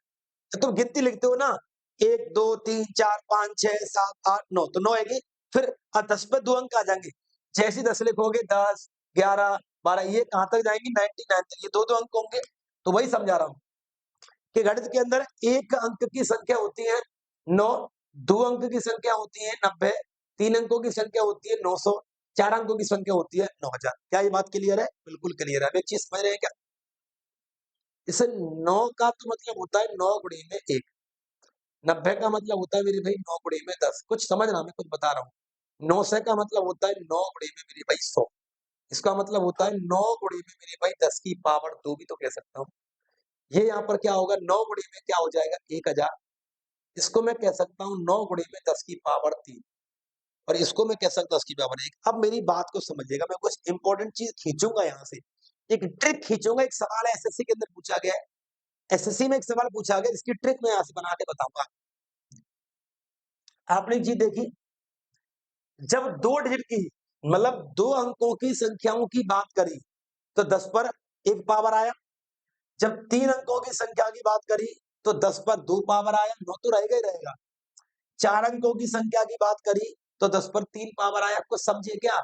[SPEAKER 1] तुम गिनती लिखते हो ना, 1 2 3 4 5 6 7 8 9, तो 9 आएगी। फिर 10 पे 2 अंक आ जाएंगे। जैसे ही 10 लिखोगे 10 11 12, ये कहां तक जाएंगी? 99 तक। ये 2 अंक होंगे। तो वही समझा रहा हूं कि गणित के अंदर एक अंक की संख्या होती है 9, 2 अंक की संख्या होती है 90, 3 अंकों की संख्या होती है 900, 4 अंकों की संख्या होती है 9000। क्या ये बात क्लियर है? बिल्कुल क्लियर है। अब एक चीज समझ रहे हैं क्या? इसे 9 का तो मतलब होता है 9 गुणे में 1, 90 का मतलब होता है मेरे भाई 9 गुणे में 10। कुछ समझ रहा, मैं कुछ बता रहा हूँ। 900 का मतलब होता है 9 गुणे में मेरे भाई 100। इसका मतलब होता है 9 गुणे में मेरे भाई 10 की पावर 2 भी तो कह सकता हूँ। ये यहाँ पर क्या होगा? 9 गुणे में क्या हो जाएगा? 1000। इसको मैं कह सकता हूँ 9 गुणे में 10 की पावर 3, और इसको मैं कह सकता हूँ 10 की पावर 1। अब मेरी बात को समझिएगा, मैं कुछ इंपॉर्टेंट चीज खींचूंगा यहाँ से, एक ट्रिक खींचूंगा। एक सवाल है एसएससी के अंदर पूछा गया है, एसएससी में एक सवाल पूछा गया, इसकी ट्रिक मैं यहाँ से बना के बताऊंगा। आपने एक चीज देखी, जब 2 डिजिट की मतलब 2 अंकों की संख्याओं की बात करी तो 10 पर 1 पावर आया। जब 3 अंकों की संख्या की बात करी तो 10 पर 2 पावर आया, 9 तो रहेगा ही रहेगा। 4 अंकों की संख्या की बात करी तो 10 पर 3 पावर आया। कुछ समझे क्या?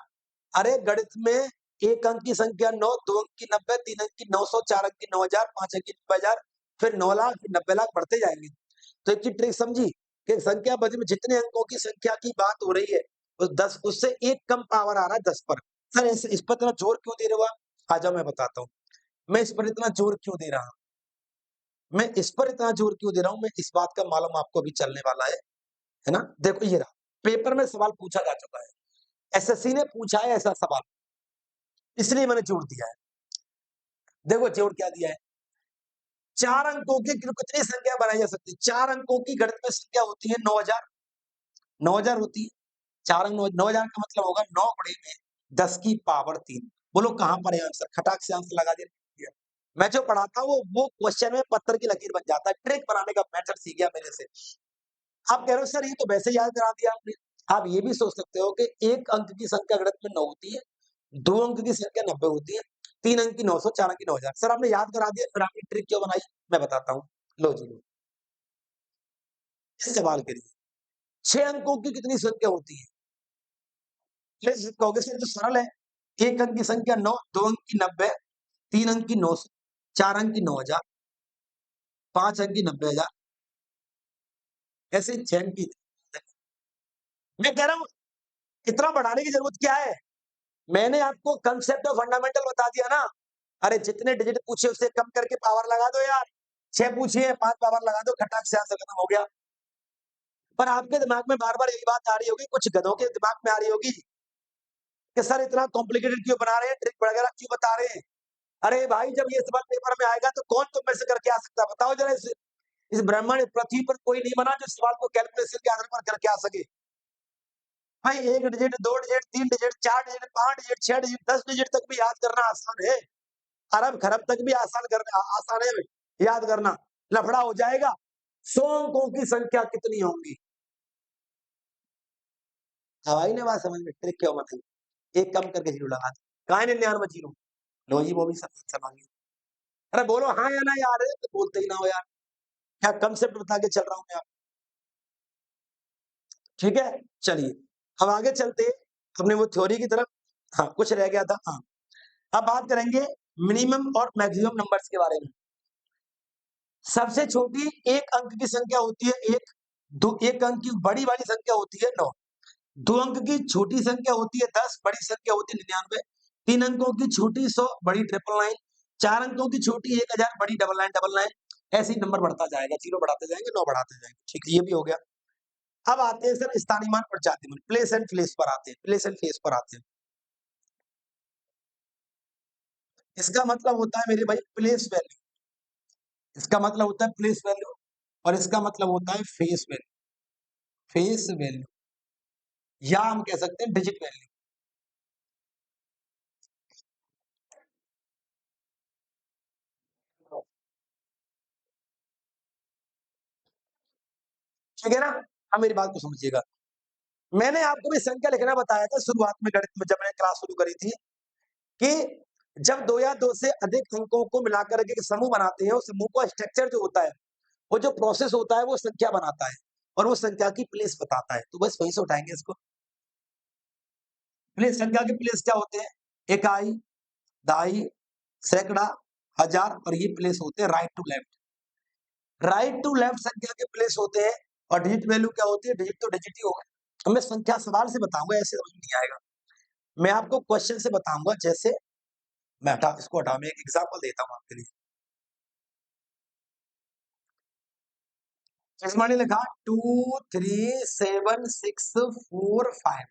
[SPEAKER 1] अरे गणित में 1 अंक की संख्या 9, 2 अंक की 90, 3 अंक की 900, 4 अंक की 9000, 5 अंक की 90,000, फिर 9 लाख, फिर 90 लाख बढ़ते जाएंगे। तो एक चीज ट्रिक समझी कि संख्या पद में जितने अंकों की संख्या की बात हो रही है, उस 10 उससे 1 कम पावर आ रहा है 10 पर। सर इस पर इतना जोर क्यों दे रहे हो आप? आ जाओ मैं बताता हूँ। मैं इस पर इतना जोर क्यों दे रहा हूँ? मैं इस पर इतना जोर क्यों दे रहा हूँ? मैं इस बात का मालूम आपको भी चलने वाला है ना? देखो ये रहा, पेपर में सवाल पूछा जा चुका है। एसएससी ने पूछा है ऐसा सवाल, इसलिए मैंने जोड़ दिया है। देखो जोड़ क्या दिया है? 4 अंकों की कितनी संख्या बनाई जा सकती है? 4 अंकों की गणित में संख्या होती है 9000, 9000 होती है। 4 अंक 9000 का मतलब होगा 9 गुणे में 10 की पावर 3। बोलो कहाँ पर है आंसर? खटाक से आंसर लगा दिया। मैं जो पढ़ाता हूँ वो क्वेश्चन में पत्थर की लकीर बन जाता है। ट्रिक बनाने का मेथड सीख गया मेरे से। आप कह रहे हो सर ये तो वैसे याद करा दिया आपने। आप ये भी सोच सकते हो कि 1 अंक की संख्या गणित में 9 होती है, 2 अंक की संख्या 90 होती है, 3 अंक की 900, 4 अंक की 9000। सर आपने याद करा दिया, फिर आपने ट्रिक क्यों बनाई? मैं बताता हूँ। लो जी लो, इस सवाल के लिए 6 अंकों की कितनी संख्या होती है? कहोगे सर तो सरल है, एक अंक की संख्या 9, दो अंक की 90, तीन अंक की 900, चार अंक की 9000, पांच अंक की 90,000, ऐसे छह अंक की। मैं कह रहा हूं इतना बढ़ाने की जरूरत क्या है? मैंने आपको कंसेप्ट ऑफ फंडामेंटल बता दिया ना। अरे जितने डिजिट पूछे उससे कम करके पावर लगा दो यार। छह पूछिए, पांच पावर लगा दो, खटाक से आंसर खत्म हो गया। पर आपके दिमाग में बार बार यही बात आ रही होगी, कुछ गधों के दिमाग में आ रही होगी कि सर इतना कॉम्प्लिकेटेड क्यों बना रहे हैं, ट्रिक वगैरह क्यों बता रहे हैं। अरे भाई जब ये सवाल पेपर में आएगा तो कौन तुम में से करके आ सकता है? बताओ जरा, इस ब्रह्मांड पृथ्वी पर कोई नहीं बना जो इस सवाल को कैलकुलेशन के आधार पर करके आ सके। भाई एक डिजिट, दो डिजिट, तीन डिजिट, चार डिजिट, पांच डिजिट, छह डिजिट, 10 डिजिट तक भी याद करना आसान है। अरब खरब तक भी आसान है याद करना। लफड़ा हो जाएगा। 100 अंकों की संख्या कितनी होंगी? हवाई ने बात समझ में, ट्रिक क्यों मतलब, एक कम करके जीरो लगा दो, कहा 99 जीरो। लो जी वो भी समा गया। अरे बोलो हाँ या ना यार, तो बोलते ही ना हो यार। क्या कंसेप्ट बता के चल रहा हूँ मैं आप। ठीक है, चलिए हम आगे चलते हैं अपने वो थ्योरी की तरफ। हाँ कुछ रह गया था। हाँ अब बात करेंगे मिनिमम और मैक्सिमम नंबर्स के बारे में। सबसे छोटी एक अंक की संख्या होती है एक, दो एक अंक की बड़ी वाली संख्या होती है 9, दो अंक की छोटी संख्या होती है 10, बड़ी संख्या होती है 99, तीन अंकों की छोटी 100, बड़ी 999, चार अंकों की छोटी 1000, बड़ी 9999। ऐसे ही नंबर बढ़ता जाएगा, जीरो बढ़ाते जाएंगे, 9 बढ़ाते जाएंगे। ठीक है, ये भी हो गया। अब आते हैं सर स्थानीय मान और जाति मान, प्लेस एंड प्लेस पर आते हैं, प्लेस एंड प्लेस पर आते हैं। इसका मतलब होता है मेरे भाई प्लेस वैल्यू, इसका मतलब होता है प्लेस वैल्यू, और इसका मतलब होता है फेस वैल्यू, फेस वैल्यू, या हम कह सकते हैं डिजिट वैल्यू। ठीक है ना? अब मेरी बात को समझिएगा। मैंने आपको भी संख्या लिखना बताया था शुरुआत में गणित में, जब मैंने क्लास शुरू करी थी, कि जब दो या दो से अधिक अंकों को मिलाकर के समूह बनाते हैं, उस समूह का स्ट्रक्चर जो होता है, वो जो प्रोसेस होता है, वो संख्या बनाता है, और वो संख्या की प्लेस बताता है। तो बस वहीं से उठाएंगे इसको। प्लेस, संख्या के प्लेस क्या होते हैं? इकाई, दहाई, सैकड़ा, हजार, और ये प्लेस होते हैं right to left. Right to left संख्या के प्लेस होते हैं। और डिजिट वैल्यू क्या होती है? डिजिट तो डिजिट ही होगा। अब मैं संख्या सवाल से बताऊंगा, ऐसे समझ में नहीं आएगा। मैं आपको क्वेश्चन से बताऊंगा, जैसे मैं इसको हटा, मैं एक एग्जांपल देता हूं आपके लिए। इसमें मैंने लिखा 2 3 7 6 4 5।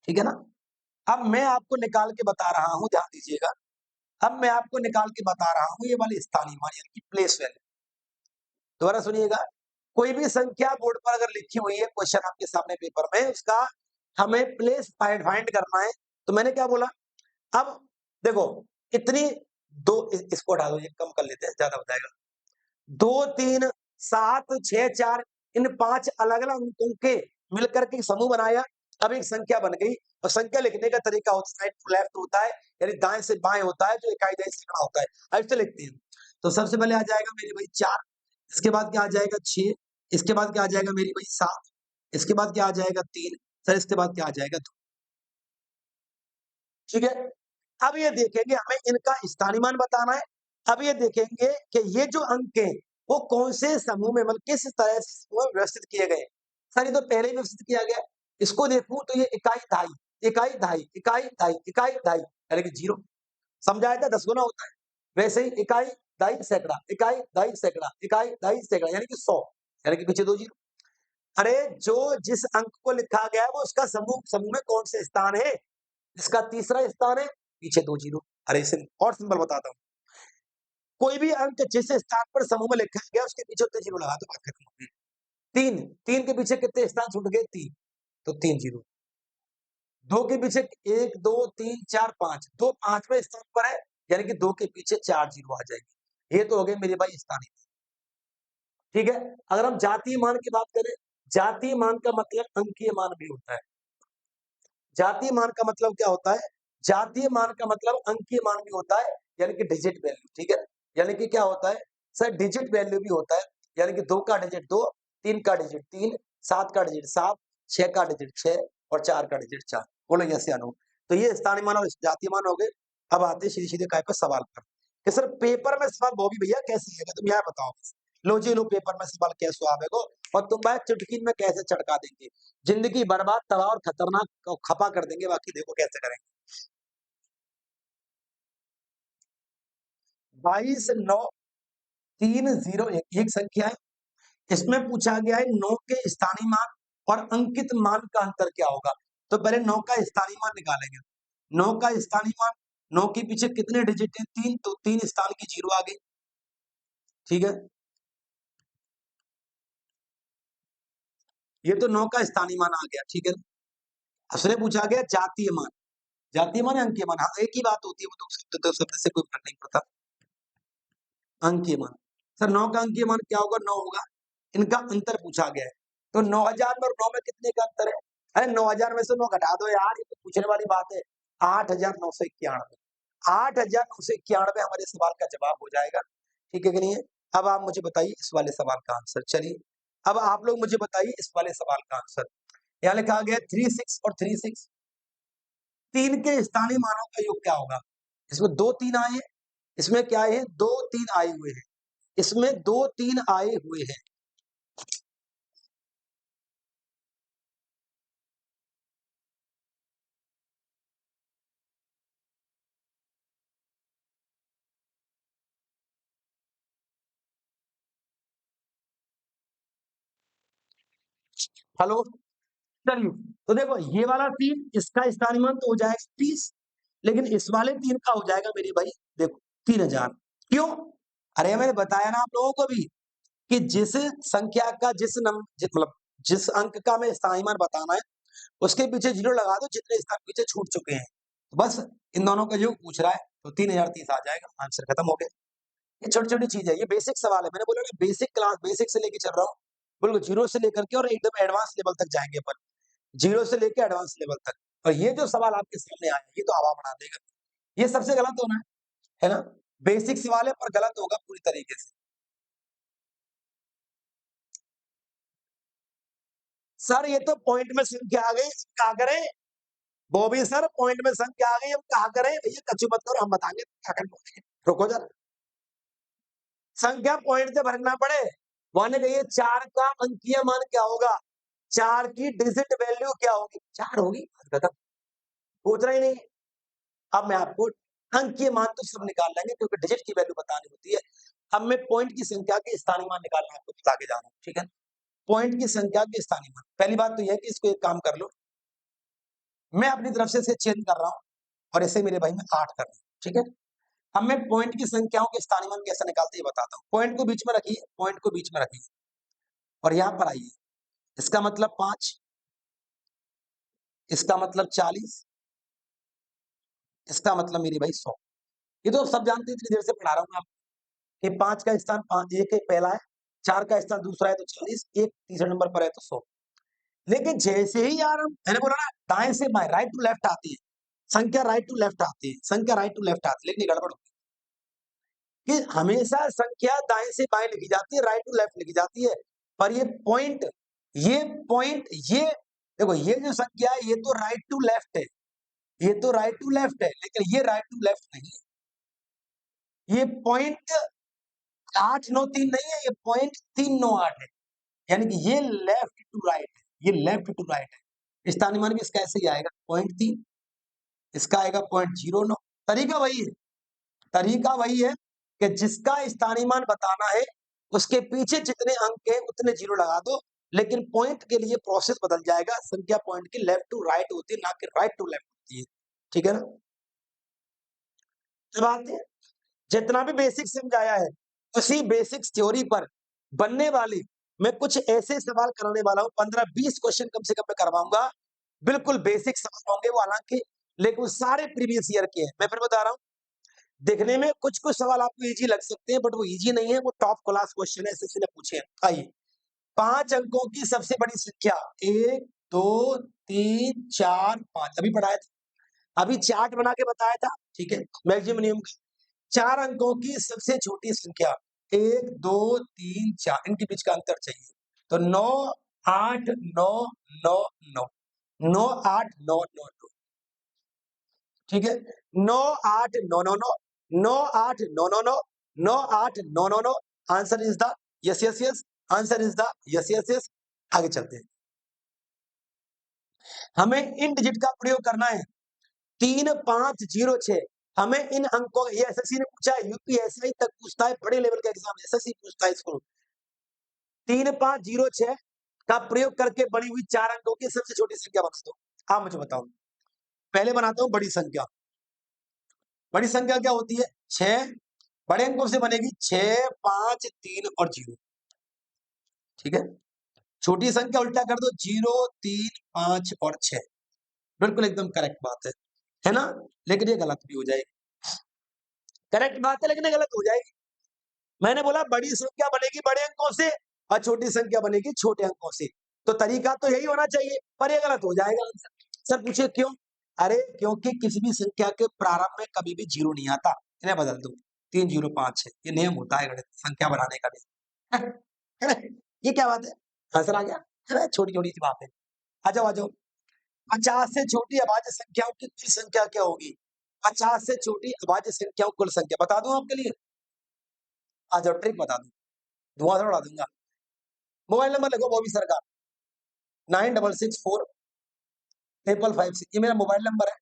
[SPEAKER 1] ठीक है ना? अब मैं आपको निकाल के बता रहा हूं, ध्यान दीजिएगा। अब मैं आपको निकाल के बता रहा हूं ये वाली स्थानीय मान यानी कि प्लेस वैल्यू। दोबारा सुनिएगा। कोई भी संख्या बोर्ड पर अगर लिखी हुई है, क्वेश्चन आपके सामने पेपर में, उसका हमें प्लेस फाइंड करना है। तो मैंने क्या बोला? अब देखो, इतनी दो इसको हटा दो, ये कम कर लेते हैं, ज्यादा बताएगा। 2 3 7 6 4, इन 5 अलग-अलग अंकों के मिलकर के समूह बनाया। अब एक संख्या बन गई। और संख्या लिखने का तरीका होता है, राइट टू लेफ्ट होता है, यानी दाएं से बाएं होता है, जो इकाई दहाई सैकड़ा होता है। अब इसे लिखते हैं। तो सबसे पहले आ जाएगा मेरे भाई 4, इसके बाद क्या आ जाएगा 6, इसके बाद क्या आ जाएगा मेरी भाई 7, इसके बाद क्या आ जाएगा 3, सर इसके बाद क्या आ जाएगा 2। ठीक है? अब ये देखेंगे, हमें इनका स्थानीय मान बताना है। अब ये देखेंगे कि ये जो अंक हैं, वो कौन से समूह में, मतलब किस तरह से समूह में व्यवस्थित किए गए। सर ये तो पहले ही व्यवस्थित किया गया है। इसको देखूं तो ये इकाई दहाई, इकाई दहाई, इकाई दहाई, इकाई दहाई, यानी कि जीरो। समझाया था 10 गुना होता है। वैसे ही इकाई दहाई सैकड़ा, इकाई दहाई सैकड़ा, इकाई दहाई सैकड़ा, यानी कि 100, यानी कि पीछे 2 जीरो। अरे जो जिस अंक को लिखा गया है, वो उसका समूह समूह में कौन से स्थान है? इसका तीसरा स्थान है, पीछे 2 जीरो। अरे और सिंपल बताता हूँ। कोई भी अंक जिस स्थान पर समूह में लिखा गया, उसके पीछे उतने जीरो लगा दो, बात खत्म हो गई। 3, 3 के पीछे कितने स्थान छूट गए? 3, तो 3 जीरो। 2 के पीछे 1 2 3 4 5, 2 5वें स्थान पर है, यानी कि 2 के पीछे 4 जीरो आ जाएंगे। ये तो हो गए मेरे भाई स्थानीय। ठीक है? अगर हम जातीय मान की बात करें, जातीय मान का मतलब अंकीय मान भी होता है। जातीय मान का मतलब क्या होता है? जातीय मान का मतलब अंकीय मान भी होता है, यानी कि डिजिट वैल्यू। ठीक है? यानी कि क्या होता है? सर डिजिट वैल्यू भी होता है, यानी कि 2 का डिजिट 2, 3 का डिजिट 3, 7 का डिजिट 7, 6 का डिजिट 6, और 4 का डिजिट 4। बोलो यस या नो। तो ये स्थानीय मान और जातीय मान हो गए। अब आते हैं सीधे-सीधे काय पे सवाल पर, कि सर पेपर में सवाल बॉबी भैया कैसे आएगा? तुम यहाँ बताओ। लो जी लो, पेपर में सवाल कैसे आवेगो और तुम भाई चुटकी में कैसे चटका देंगे। जिंदगी बर्बाद, तबाह और खतरनाक खपा कर देंगे, बाकी देखो कैसे करेंगे। 22 9 3 0 1 एक संख्या है। इसमें पूछा गया है 9 के स्थानीय मान और अंकित मान का अंतर क्या होगा। तो पहले 9 का स्थानीय मान निकालेंगे। 9 का स्थानीय मान, 9 के पीछे कितने डिजिट है? 3, तो 3 स्थान की जीरो आ गई। ठीक है, ये तो 9 का स्थानीय मान आ गया। ठीक है, उसने पूछा गया जातीय मान। जातीय मान या अंकीय मान, हाँ एक ही बात होती है, वो तो शब्द से कोई फर्क नहीं पड़ता। अंकीय मान, सर 9 का अंकीय मान क्या होगा? 9 होगा। इनका अंतर पूछा गया है, तो 9000 में और 9 में कितने का अंतर है? अरे 9000 में से 9 घटा दो यार, ये तो पूछने वाली बात है। 8991, 8991 हमारे सवाल का जवाब हो जाएगा। ठीक है कि नहीं है? अब आप मुझे बताइए इस वाले सवाल का आंसर। चलिए अब आप लोग मुझे बताइए इस वाले सवाल का आंसर। यहाँ लिखा गया 36 और 36, 3 के स्थानीय मानों का योग क्या होगा? इसमें 2 3 आए हैं, इसमें क्या है? 2 3 आए हुए हैं, इसमें 2 3 आए हुए हैं। हेलो, चलिए तो देखो ये वाला 3 इसका स्थानीय मान तो हो जाएगा 30, लेकिन इस वाले 3 का हो जाएगा मेरे भाई देखो 3000। क्यों? अरे मैंने बताया ना आप लोगों को भी कि जिस संख्या का मतलब जिस अंक का मैं स्थानीय मान बताना है, उसके पीछे जीरो लगा दो जितने स्थान पीछे छूट चुके हैं। तो बस इन दोनों का योग पूछ रहा है, तो 3030 आ जाएगा, आंसर खत्म हो गया। ये छोटी-छोटी चीज़ है, ये बेसिक सवाल है। मैंने बोला ना बेसिक क्लास, बेसिक से लेके चल रहा हूँ। बिल्कुल ज़ीरो से लेकर के और एकदम एडवांस लेवल तक जाएँगे अपन। ज़ीरो से लेके एडवांस लेवल तक। और ये जो सवाल आपके सामने आया है, ये तो हवा बना देगा। ये सबसे गलत होना है ना? बेसिक सवाल है पर गलत होगा पूरी तरीके से। सर ये तो पॉइंट में संख्या आ गई, क्या करें? बॉबी सर पॉइंट में संख्या आ गई, अब क्या करें? भैया कचू मत करो, हम बताएँगे क्या करना है। रुको जरा, संख्या पॉइंट से भरना पड़े। माने कहिए 4 का अंकीय मान क्या होगा? 4 की डिजिट वैल्यू क्या होगी? 4 होगी, बस खत्म। पूछना ही नहीं। अब मैं आपको अंकीय मान तो सब निकाल लेंगे क्योंकि डिजिट की वैल्यू बतानी होती है। अब मैं पॉइंट की संख्या के स्थानीय मान निकालना आपको बता के जा रहा हूँ, ठीक है? पॉइंट की संख्या के स्थानीय मान। पहली बात तो यह है कि इसको एक काम कर लो, मैं अपनी तरफ से इसे चेंज कर रहा हूँ और इसे मेरे भाई में 8 कर रहा हूँ, ठीक है? अब मैं पॉइंट की संख्याओं के स्थानीय मान कैसे निकालते हैं ये बताता हूँ। पॉइंट को बीच में रखिए, पॉइंट को बीच में रखिए और यहाँ पर आइए। इसका मतलब 5, इसका मतलब 40, इसका मतलब मेरी भाई 100। ये तो सब जानते हैं, इतनी देर से पढ़ा रहा हूँ मैं आपको कि 5 का स्थान 5 एक एक पहला है, 4 का स्थान दूसरा है तो 40, एक तीसरे नंबर पर है तो 100। लेकिन जैसे ही यार हम मैंने बोला ना दाएँ से बाएँ राइट टू लेफ्ट आती है, संख्या राइट टू लेफ्ट आती है, संख्या राइट टू लेफ्ट आती है, लेकिन ये गड़बड़ होती है कि हमेशा संख्या दाएँ से बाएँ लिखी जाती है, राइट टू लेफ्ट लिखी जाती है। पर ये पॉइंट ये देखो ये जो संख्या है ये तो राइट टू लेफ्ट है, ये तो राइट टू लेफ्ट है, लेकिन ये राइट टू लेफ्ट नहीं है। ये पॉइंट 893 नहीं है, ये पॉइंट 398 है। यानी कि ये लेफ्ट टू राइट है, ये लेफ्ट टू राइट है। स्थानीय मान भी इसका ऐसे ही आएगा, पॉइंट 3, इसका आएगा पॉइंट 09। तरीका वही है, तरीका वही है कि जिसका स्थानीय मान बताना है, उसके पीछे जितने अंक हैं उतने जीरो लगा दो, लेकिन पॉइंट के लिए प्रोसेस बदल जाएगा। संख्या पॉइंट की लेफ्ट टू राइट होती है, ना कि राइट टू लेफ्ट होती है। ठीक है ना? अब आते हैं जितना भी बेसिक समझाया है, उसी बेसिक थ्योरी पर बनने वाली मैं कुछ ऐसे सवाल कराने वाला हूँ, 15-20 क्वेश्चन कम से कम मैं करवाऊँगा। बिल्कुल बेसिक सवाल होंगे वो हालाँकि, लेकिन वो सारे प्रीवियस ईयर के हैं। मैं फिर बता रहा हूँ, देखने में कुछ-कुछ सवाल आपको ईज़ी लग सकते हैं, बट वो ईज़ी नहीं है, वो टॉप क्लास क्वेश्चन है, एसएससी ने पूछे हैं। आइए, 5 अंकों की सबसे बड़ी संख्या 1, 2, 3, 4, 5 अभी पढ़ाया था। अभी चार्ट बना के बताया था, ठीक है? मैक्सिमम मिनिमम 4 अंकों की सबसे छोटी संख्या 1, 2, 3, 4 इनके बीच का अंतर चाहिए। तो 9, 8, 9, 9, 9, 9, 8, 9, 9, 9 ठीक है, 9 8 9 9 9, 9 8 9 9 9, 9 8 9 9 9। Answer is the yes yes yes, answer is the yes yes yes. आगे चलते हैं, हमें इन डिजिट का प्रयोग करना है 3506। हमें इन अंकों, ये एसएससी ने पूछा है, यूपीएससी तक पूछता है, बड़े लेवल का एग्जाम एसएससी पूछता है इसको। 3506 का प्रयोग करके बनी हुई 4 अंकों की सबसे छोटी संख्या बता दो। आप मुझे बताओ। पहले बनाता हूं बड़ी संख्या। बड़ी संख्या क्या होती है? 6 बड़े अंकों से बनेगी 6 5 3 और 0। ठीक है, छोटी संख्या उल्टा कर दो, 0 3 5 और 6। बिल्कुल एकदम करेक्ट बात है ना? लेकिन ये गलत भी हो जाएगी। करेक्ट बात है लेकिन ये गलत हो जाएगी। मैंने बोला बड़ी संख्या बनेगी बड़े अंकों से और छोटी संख्या बनेगी छोटे अंकों से, तो तरीका तो यही होना चाहिए, पर ये गलत हो जाएगा आंसर। सर पूछे क्यों? अरे क्योंकि किसी भी संख्या के प्रारंभ में कभी भी 0 नहीं आता। इन्हें बदल दो, 3 0 5 6, ये नियम होता है गणित संख्या बनाने का भी। है ना? ये क्या बात है? आंसर आ गया। अरे छोटी छोटी सी बात है। आ जाओ आ जाओ। 50 से छोटी अभाज्य संख्याओं की कुल संख्या क्या होगी? 50 से छोटी अभाज्य संख्याओं कुल संख्या बता दूं आपके लिए? आ जाओ, ट्रिक बता दूं, धुआं उड़ा दूंगा। मोबाइल नंबर लिखो बॉबी सर का, 96645556। ये मेरा मोबाइल नंबर है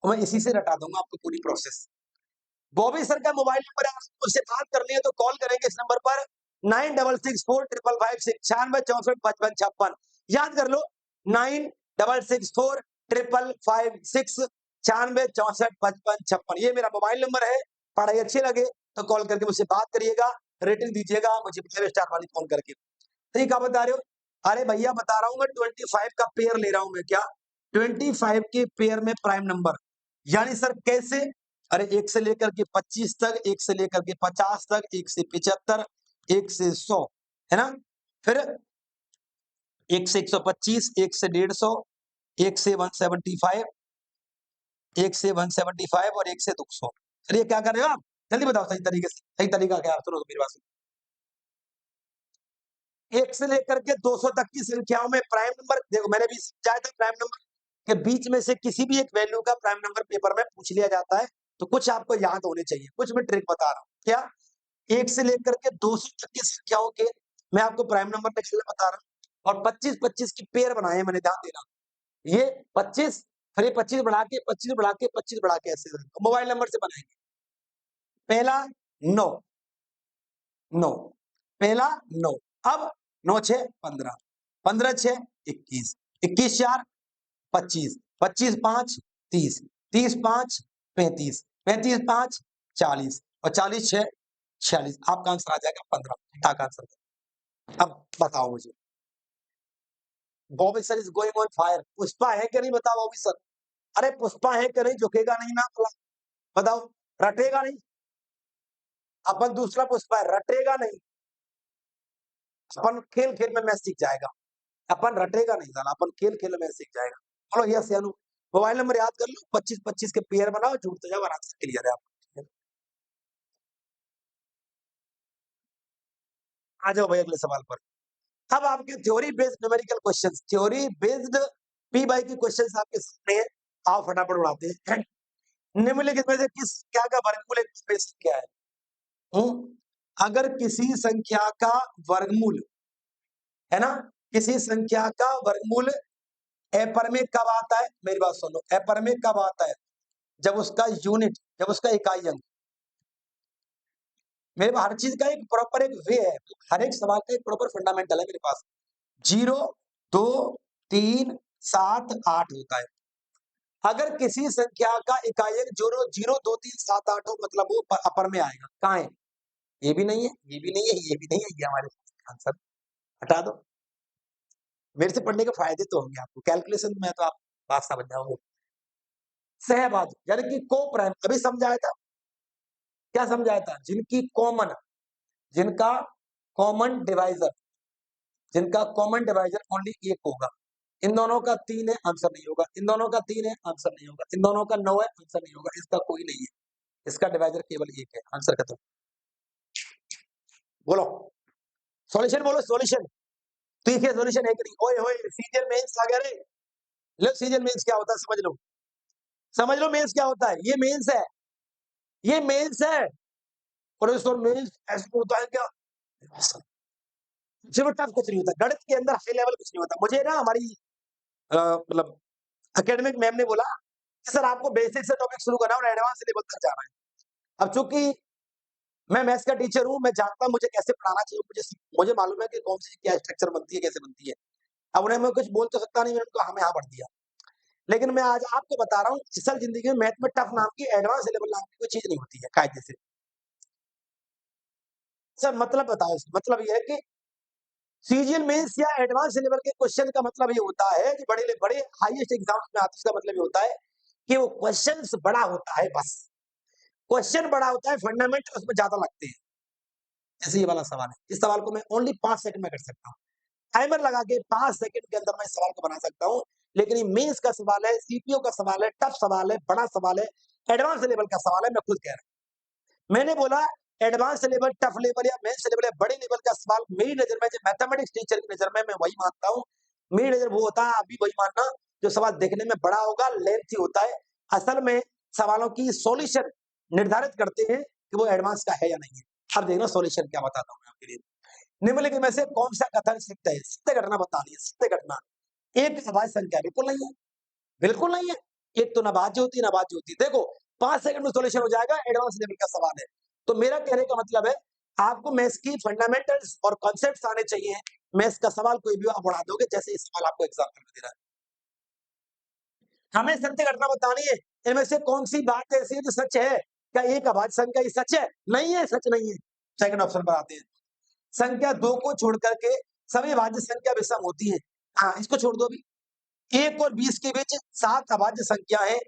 [SPEAKER 1] और मैं इसी से रटा दूंगा आपको पूरी प्रोसेस। बॉबी सर का मोबाइल नंबर है, उससे बात करनी है तो कॉल करेंगे इस नंबर पर 96645556, 96645556। याद कर लो, 96645556, 96645556। ये मेरा मोबाइल नंबर है। पढ़ाई अच्छी लगे तो कॉल करके मुझसे बात करिएगा, रेटिंग दीजिएगा मुझे 5 स्टार वाली फोन करके। ठीक है, बता रहे हो? अरे भैया बता रहा हूं मैं, 25 का पेयर ले रहा हूं मैं। क्या 25 के पेयर में प्राइम नंबर? यानी सर कैसे? अरे 1 से लेकर के 25 तक, 1 से लेकर के 50 तक, 1 से 75, 1 से 100, है ना? फिर 1 से 125, 1 से 150, 1 से 175, 1 से 175 और 1 से 200। चलिए क्या कर रहे हो आप? जल्दी बताओ सही तरीके से। सही तरीका क्या है? सुनो तो मेरी बात सुनो। 1 से लेकर के 200 तक की संख्याओं में प्राइम नंबर, देखो मैंने भी समझाया था, प्राइम नंबर के बीच में से किसी भी एक वैल्यू का प्राइम नंबर पेपर में पूछ लिया जाता है, तो कुछ आपको याद होने चाहिए। कुछ मैं ट्रिक बता रहा हूँ। क्या? 1 से लेकर के 200 तक की संख्याओं के मैं आपको प्राइम नंबर निकालना बता रहा हूँ और 25-25 की पेयर बनाए हैं मैंने, ध्यान देना। ये 25, फिर ये 25 बढ़ा के 25 बढ़ा के 25 बढ़ा के ऐसे मोबाइल नंबर से बनाएंगे। पहला 9, 9, पहला 9। अब 9 6 15, 15 6 21, 21 4 25, 25 5 30, 30 5 35, 35 5 40 और 40 6 46। आपका आंसर आ जाएगा 15। का आंसर। अब बताओ मुझे, Bobby sir is going on fire. Pushpa है कि नहीं बताओ बॉबी सर? अरे पुष्पा है कि नहीं, झुकेगा नहीं ना? बताओ, रटेगा नहीं? अपन दूसरा पुष्पा है, रटेगा नहीं। अपन खेल खेल में मैच सीख जाएगा, अपन रटेगा नहीं साला, अपन खेल खेल में सीख जाएगा। बोलो यस या नो? मोबाइल नंबर याद कर लो, 25-25 के पेयर बनाओ, जुड़ते जाओ, आंसर क्लियर है आपका। आ जाओ भाई अगले सवाल पर। अब आपके theory based numerical questions, theory based P by के क्वेश्चंस आपके सामने हैं। आओ फटाफट उड़ाते हैं। निम्नलिखित में से किस क्या का वर्गमूल एक स्पेस क्या है? अगर किसी संख्या का वर्गमूल, है ना, किसी संख्या का वर्गमूल अपरिमेय कब आता है? मेरी बात सुनो, अपरिमेय कब आता है? जब उसका यूनिट, जब उसका इकाई अंक। मेरे पास हर चीज का एक प्रॉपर एक वे है, हर एक सवाल का एक प्रॉपर फंडामेंटल है मेरे पास। 0 2 3 7 8 होता है। अगर किसी संख्या का इकाई अंक 0 0 2 3 7 8 हो, मतलब वो अपर में आएगा। कहाँ है? ये भी नहीं है, ये भी नहीं है, ये भी नहीं है, ये हमारे आंसर। हटा दो। मेरे से पढ़ने के फायदे तो होंगे आपको, कैलकुलेशन में तो आप बात समझ जाओगे। सहभागी यानी कि को प्राइम, अभी समझाया था। क्या समझाया था? जिनकी कॉमन, जिनका कॉमन डिवाइजर, जिनका कॉमन डिवाइजर ओनली एक होगा। इन दोनों का 3 है, आंसर नहीं होगा। इन दोनों का 3 है, आंसर नहीं होगा। इन दोनों का 9 है, आंसर नहीं होगा। इसका कोई नहीं है, इसका डिवाइजर केवल एक है, आंसर खत्म। बोलो सॉल्यूशन, बोलो सॉल्यूशन। ठीक है, सॉल्यूशन है कि नहीं? ओए होए, सीजन मेंस आ गया रे। लो सीजन मेंस क्या होता है समझ लो। समझ लो मेंस क्या होता है, ये मेंस है, ये मेंस है। और इसको मेंस ऐसे होता है क्या? सिर्फ टफ कुछ नहीं होता, गणित के अंदर हाई लेवल कुछ नहीं होता। मुझे ना हमारी मतलब एकेडमिक मैम ने बोला कि सर आपको बेसिक से टॉपिक शुरू करना है और एडवांस लेवल तक जाना है। अब चूंकि मैं मैथ्स का टीचर हूँ, मैं जानता हूँ मुझे कैसे पढ़ाना चाहिए, मुझे मालूम है कि कौन सी क्या स्ट्रक्चर बनती है, कैसे बनती है। अब उन्हें मैं कुछ बोल तो सकता नहीं, मैंने उनको हमें यहाँ पढ़ दिया। लेकिन मैं आज आपको बता रहा हूँ, असल जिंदगी में मैथ में टफ नाम की, एडवांस लेवल नाम की कोई चीज नहीं होती है कायदे से। सर मतलब बताओ, मतलब ये है कि सीजीएल मेंस या एडवांस लेवल के क्वेश्चन का मतलब ये होता है कि बड़े बड़े हाईएस्ट एग्जाम्स में आते, इसका मतलब ये होता है कि वो क्वेश्चंस बड़ा होता है, बस क्वेश्चन बड़ा होता है, फंडामेंटल उसमें ज्यादा लगते हैं। जैसे ये वाला सवाल है, इस सवाल को मैं ओनली 5 सेकंड में कर सकता हूँ। टाइमर लगा के 5 सेकंड के अंदर मैं इस सवाल को बना सकता हूँ। लेकिन ये मेंस का सवाल है, सीपीओ का सवाल है, टफ सवाल है, बड़ा सवाल है, एडवांस लेवल का सवाल है, मैं खुद कह रहा हूँ। मैंने बोला एडवांस लेवल, टफ लेवल या मेंस लेवल या बड़े लेवल का सवाल मेरी नजर में, जो मैथमेटिक्स टीचर की नजर में, मैं वही मानता हूँ। मेरी नजर वो होता है, आप भी वही मानना, जो सवाल देखने में बड़ा होगा, लेंथी होता है। असल में सवालों की सॉल्यूशन निर्धारित करते हैं कि वो एडवांस का है या नहीं है। अब देखना सॉल्यूशन क्या बताता हूँ मैं आपके लिए। निम्नलिखित में से कौन सा कथन सत्य है? सत्य घटना बतानी है, सत्य घटना। एक अभाज्य संख्या बिल्कुल नहीं है, बिल्कुल नहीं है। एक तो नवाज्य होती है, नवाज्य होती है। देखो 5 सेकंड में सॉल्यूशन हो जाएगा, एडवांस लेवल का सवाल है। तो मेरा कहने का मतलब है, आपको मैथ्स की फंडामेंटल्स और कॉन्सेप्ट्स आने चाहिए। मैथ्स का सवाल कोई भी आप उड़ा दोगे, जैसे इस सवाल आपको एग्जाम्पल में दे रहा है। हमें सत्य घटना बतानी है, इनमें से कौन सी बात ऐसी है जो सच है? क्या एक अभाज्य संख्या ही सच है? नहीं है, सच नहीं है। सेकंड ऑप्शन पर आते हैं। संख्या 2 को छोड़ करके सभी भाज्य संख्या विषम होती है। हाँ, इसको छोड़ दो अभी। 1 और 20 के बीच 7 अभाज्य संख्या है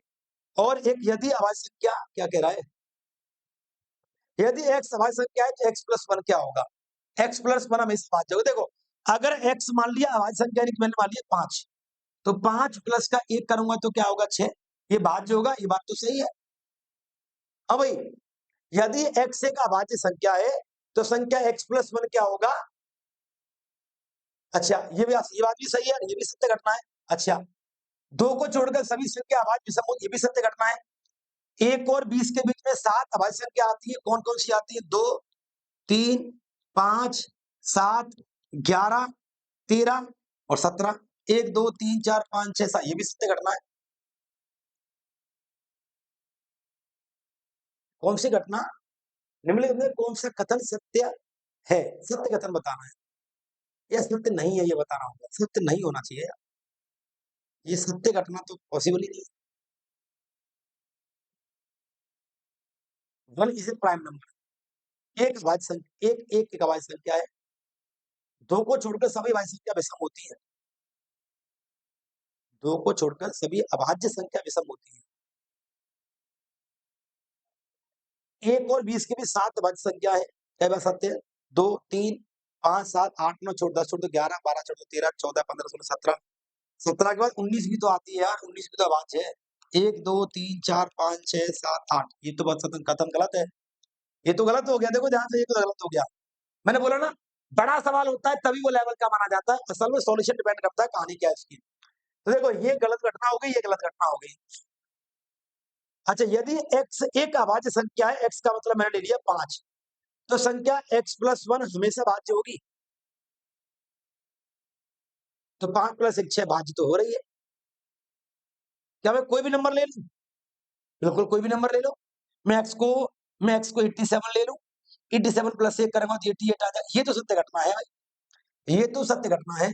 [SPEAKER 1] और एक यदि अभाज्य संख्या, क्या कह रहा है? यदि x अभाज्य संख्या है तो x प्लस 1 क्या होगा? x प्लस 1 हमेशा भाज्य होगा। देखो, अगर x मान लिया अभाज्य संख्या, यानी कि मैंने मान लिया 5, तो 5 प्लस का 1 करूंगा तो क्या होगा? 6। ये भाज्य होगा, ये बात तो सही है। अब भाई, यदि x एक अभाज्य संख्या है तो संख्या x प्लस 1 क्या होगा? अच्छा, ये बात भी सही है, ये भी सत्य घटना है। अच्छा, 2 को छोड़कर सभी संख्या अभाज्य विषम होती है, ये भी सत्य घटना है। 1 और 20 के बीच में 7 अभाज्य संख्या आती है, कौन-कौन सी आती है? 2, 3, 5, 7, 11, 13 और 17। 1, 2, 3, 4, 5, 6, 7, ये भी सत्य घटना है। कौन सी घटना? निम्नलिखित में कौन सा कथन सत्य है? सत्य कथन बताना है। या सत्य नहीं है, ये बताना होगा। सत्य नहीं होना चाहिए यार। ये सत्य घटना तो पॉसिबल ही नहीं है। 1 इज ए प्राइम नंबर। एक अभाज्य संख्या, एक अभाज्य संख्या है। 2 को छोड़कर सभी भाज्य संख्या विषम होती है। 2 को छोड़कर सभी अभाज्य संख्या विषम होती है। 1 और 20 के बीच 7 अभाज्य संख्या है। क्या बात सत्य है? 2, 3, 5, 7, 8, 9 छोड़ 10 छोड़ दो 11, 12 छोड़ दो 13, 14, 15, 16, 17। 17 के बाद 19 भी तो आती है यार, 19 भी तो अभाज्य है। 1, 2, 3, 4, 5, 6, 7, 8। ये तो बात कथन गलत है। ये तो गलत हो गया, देखो ध्यान से, ये तो गलत हो गया। मैंने बोला ना, बड़ा सवाल होता है तभी वो लेवल का माना जाता है। असल में सॉल्यूशन डिपेंड करता है कहानी क्या है इसकी। तो देखो, ये गलत घटना हो गई, ये गलत घटना हो गई। अच्छा, यदि x एक अभाज्य संख्या है, x का मतलब मैंने ले लिया 5, तो संख्या x प्लस 1 हमेशा भाज्य होगी। तो 5 प्लस 1 6 भाज्य तो हो रही है। क्या मैं कोई भी नंबर ले लूं? बिल्कुल कोई भी नंबर ले लो। मैं x को मैं x को 87 ले लूं। 87 प्लस 1 करूंगा तो 88 आ जाए। ये तो सत्य घटना है भाई, ये तो सत्य घटना है।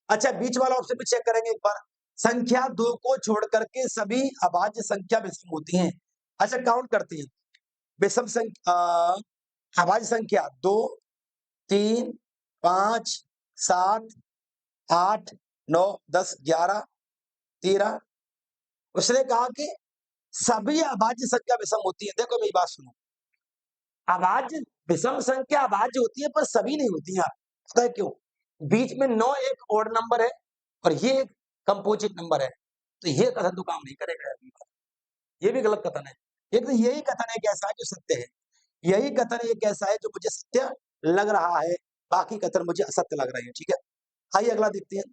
[SPEAKER 1] अच्छा, बीच वाला ऑप्शन भी चेक करेंगे एक बार। संख्या 2 को छोड़ करके सभी अभाज्य संख्या विषम होती हैं। अच्छा, काउंट करते हैं। विषम संख्या, अभाज्य संख्या 2, 3, 5, 7, 8, 9, 10, 11, 13। उसने कहा कि सभी अभाज्य संख्या विषम होती है। देखो मेरी बात सुनो, अभाज्य विषम संख्या अभाज्य होती है पर सभी नहीं होती हैं। पता है क्यों? बीच में 9 एक ओड नंबर है और ये एक कंपोजिट नंबर है, तो ये कथन तो काम नहीं करेगा। ये भी गलत कथन है। एक तो यही कथन एक ऐसा है जो सत्य है, यही कथन एक ऐसा है जो मुझे सत्य लग रहा है, बाकी कथन मुझे असत्य लग रहे हैं। ठीक है, आइए अगला देखते हैं।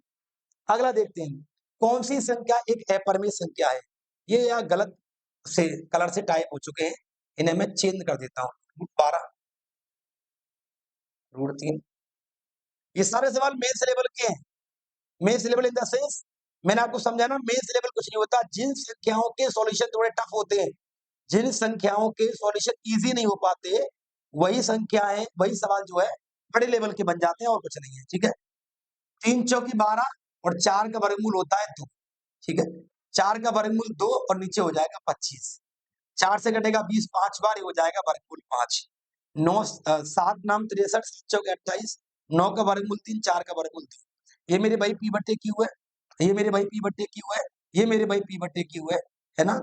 [SPEAKER 1] अगला देखते हैं, कौन सी संख्या एक अपरिमेय संख्या है? ये या गलत से कलर से टाइप हो चुके हैं, इन्हें मैं चेंज कर देता हूँ। Root 12, root 3। ये सारे सवाल मेंस लेवल के हैं। Mains level in the sense, मैंने आपको समझाया ना, मेंस लेवल कुछ नहीं होता। जिन संख्याओं के सॉल्यूशन थोड़े टफ होते हैं, जिन संख्याओं के सॉल्यूशन इजी नहीं हो पाते, वही संख्याएं, वही सवाल जो है बड़े लेवल के बन जाते हैं, और कुछ नहीं है। ठीक है, 3 चौकी 12 और 4 का वर्गमूल होता है 2। ठीक है, 4 का वर्गमूल 2 और नीचे हो जाएगा 25। 4 से कटेगा 20 5 बार, ये हो जाएगा वर्गमूल 5। 9 7 नाम 63, 7 चौके 28, 9 का वर्गमूल 3, 4 का वर्गमूल 3। ये मेरे भाई पी बट्टे क्यू है, ये मेरे भाई पी बट्टे क्यू है, ये मेरे भाई पी बट्टे क्यू है ना,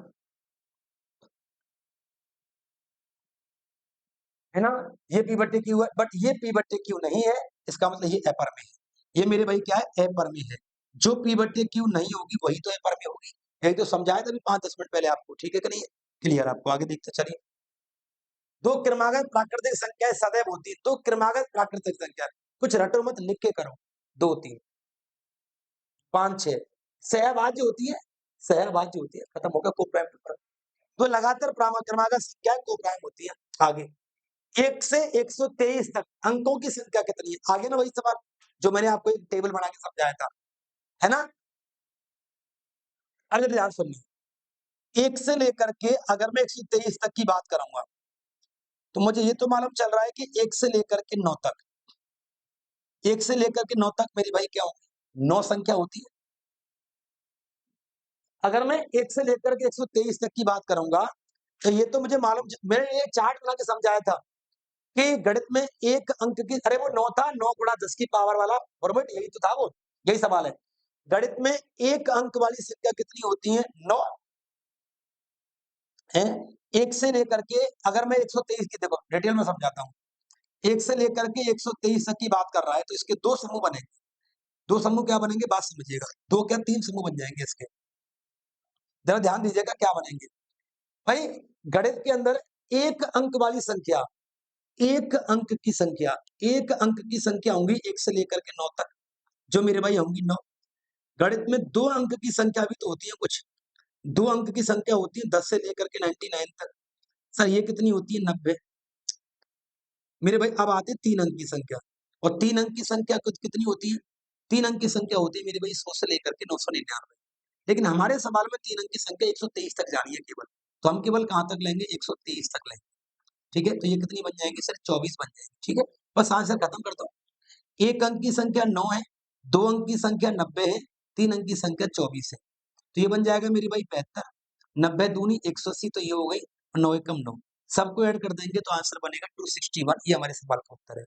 [SPEAKER 1] है ना, ये पी बट्टे क्यू है, बट ये पी बट्टे क्यू नहीं है, इसका मतलब ये एपर में है। ये मेरे भाई क्या है, एपर में है। जो पी बट्टे क्यू नहीं होगी वही तो एपर में होगी। यही तो समझाया था अभी 5-10 मिनट पहले आपको। ठीक है कि नहीं है? क्लियर आपको? आगे देखते चलिए। दो क्रमागत प्राकृतिक संख्याएं सदैव होती है। दो क्रमागत प्राकृतिक संख्या, कुछ रटो मत, लिख के करो। 2 3 5 6 सहभाज्य होती है, सहभाज्य होती है, खत्म हो गया। को प्राइम पेपर। तो लगातार क्रमागत संख्याएं को प्राइम होती है। आगे 1 से 123 तक अंकों की संख्या कितनी है? आगे ना वही सवाल जो मैंने आपको एक टेबल बना के समझाया था, है ना? अरे ध्यान सुनिए, 1 से लेकर के अगर मैं 123 तक की बात करूंगा, तो मुझे ये तो मालूम चल रहा है कि 1 से लेकर के 9 तक, 1 से लेकर के 9 तक मेरी भाई क्या होगी? 9 संख्या होती है। अगर मैं 1 से लेकर के 123 तक की बात करूंगा, तो ये तो मुझे मालूम, मैंने एक चार्ट बना के समझाया था कि गणित में एक अंक की, अरे वो 9 था, 9 गुणा 10 की पावर वाला फॉर्मेट, यही तो था वो, यही सवाल है। गणित में एक अंक वाली संख्या कितनी होती है? 9 है। 1 से लेकर के, अगर मैं 123 की, देखो डिटेल में समझाता हूँ, 1 से लेकर के 123 तक की बात कर रहा है, तो इसके 2 समूह बनेंगे। 2 समूह क्या बनेंगे? बात समझिएगा। 2 क्या 3 समूह बन जाएंगे इसके। जरा ध्यान दीजिएगा क्या बनेंगे। भाई गणित के अंदर एक अंक वाली संख्या, एक अंक की संख्या, एक अंक की संख्या होंगी 1 से लेकर के 9 तक, जो मेरे भाई होंगी 9। गणित में 2 अंक की संख्या भी तो होती है कुछ। 2 अंक की संख्या होती है 10 से लेकर के 99 तक। सर ये कितनी होती है? 90। मेरे भाई अब आते हैं 3 अंक की संख्या, और 3 अंक की संख्या कुछ कितनी होती है? 3 अंक की संख्या होती है मेरे भाई 100 से लेकर के 999। लेकिन हमारे सवाल में 3 अंक की संख्या 123 तक जानी है केवल, तो हम केवल कहाँ तक लेंगे? 123 तक लेंगे। ठीक है, तो ये कितनी बन जाएंगी सर? 24 बन जाएंगी। ठीक है, बस आंसर खत्म करता हूँ। एक अंक की संख्या 9 है, 2 अंक की संख्या 90 है, 3 अंक की संख्या 24 है। तो ये बन जाएगा मेरी भाई 72। 90 दूनी 180, तो ये हो गई, और 9 एकम 9। सबको ऐड कर देंगे तो आंसर बनेगा 261। ये हमारे सवाल का उत्तर है।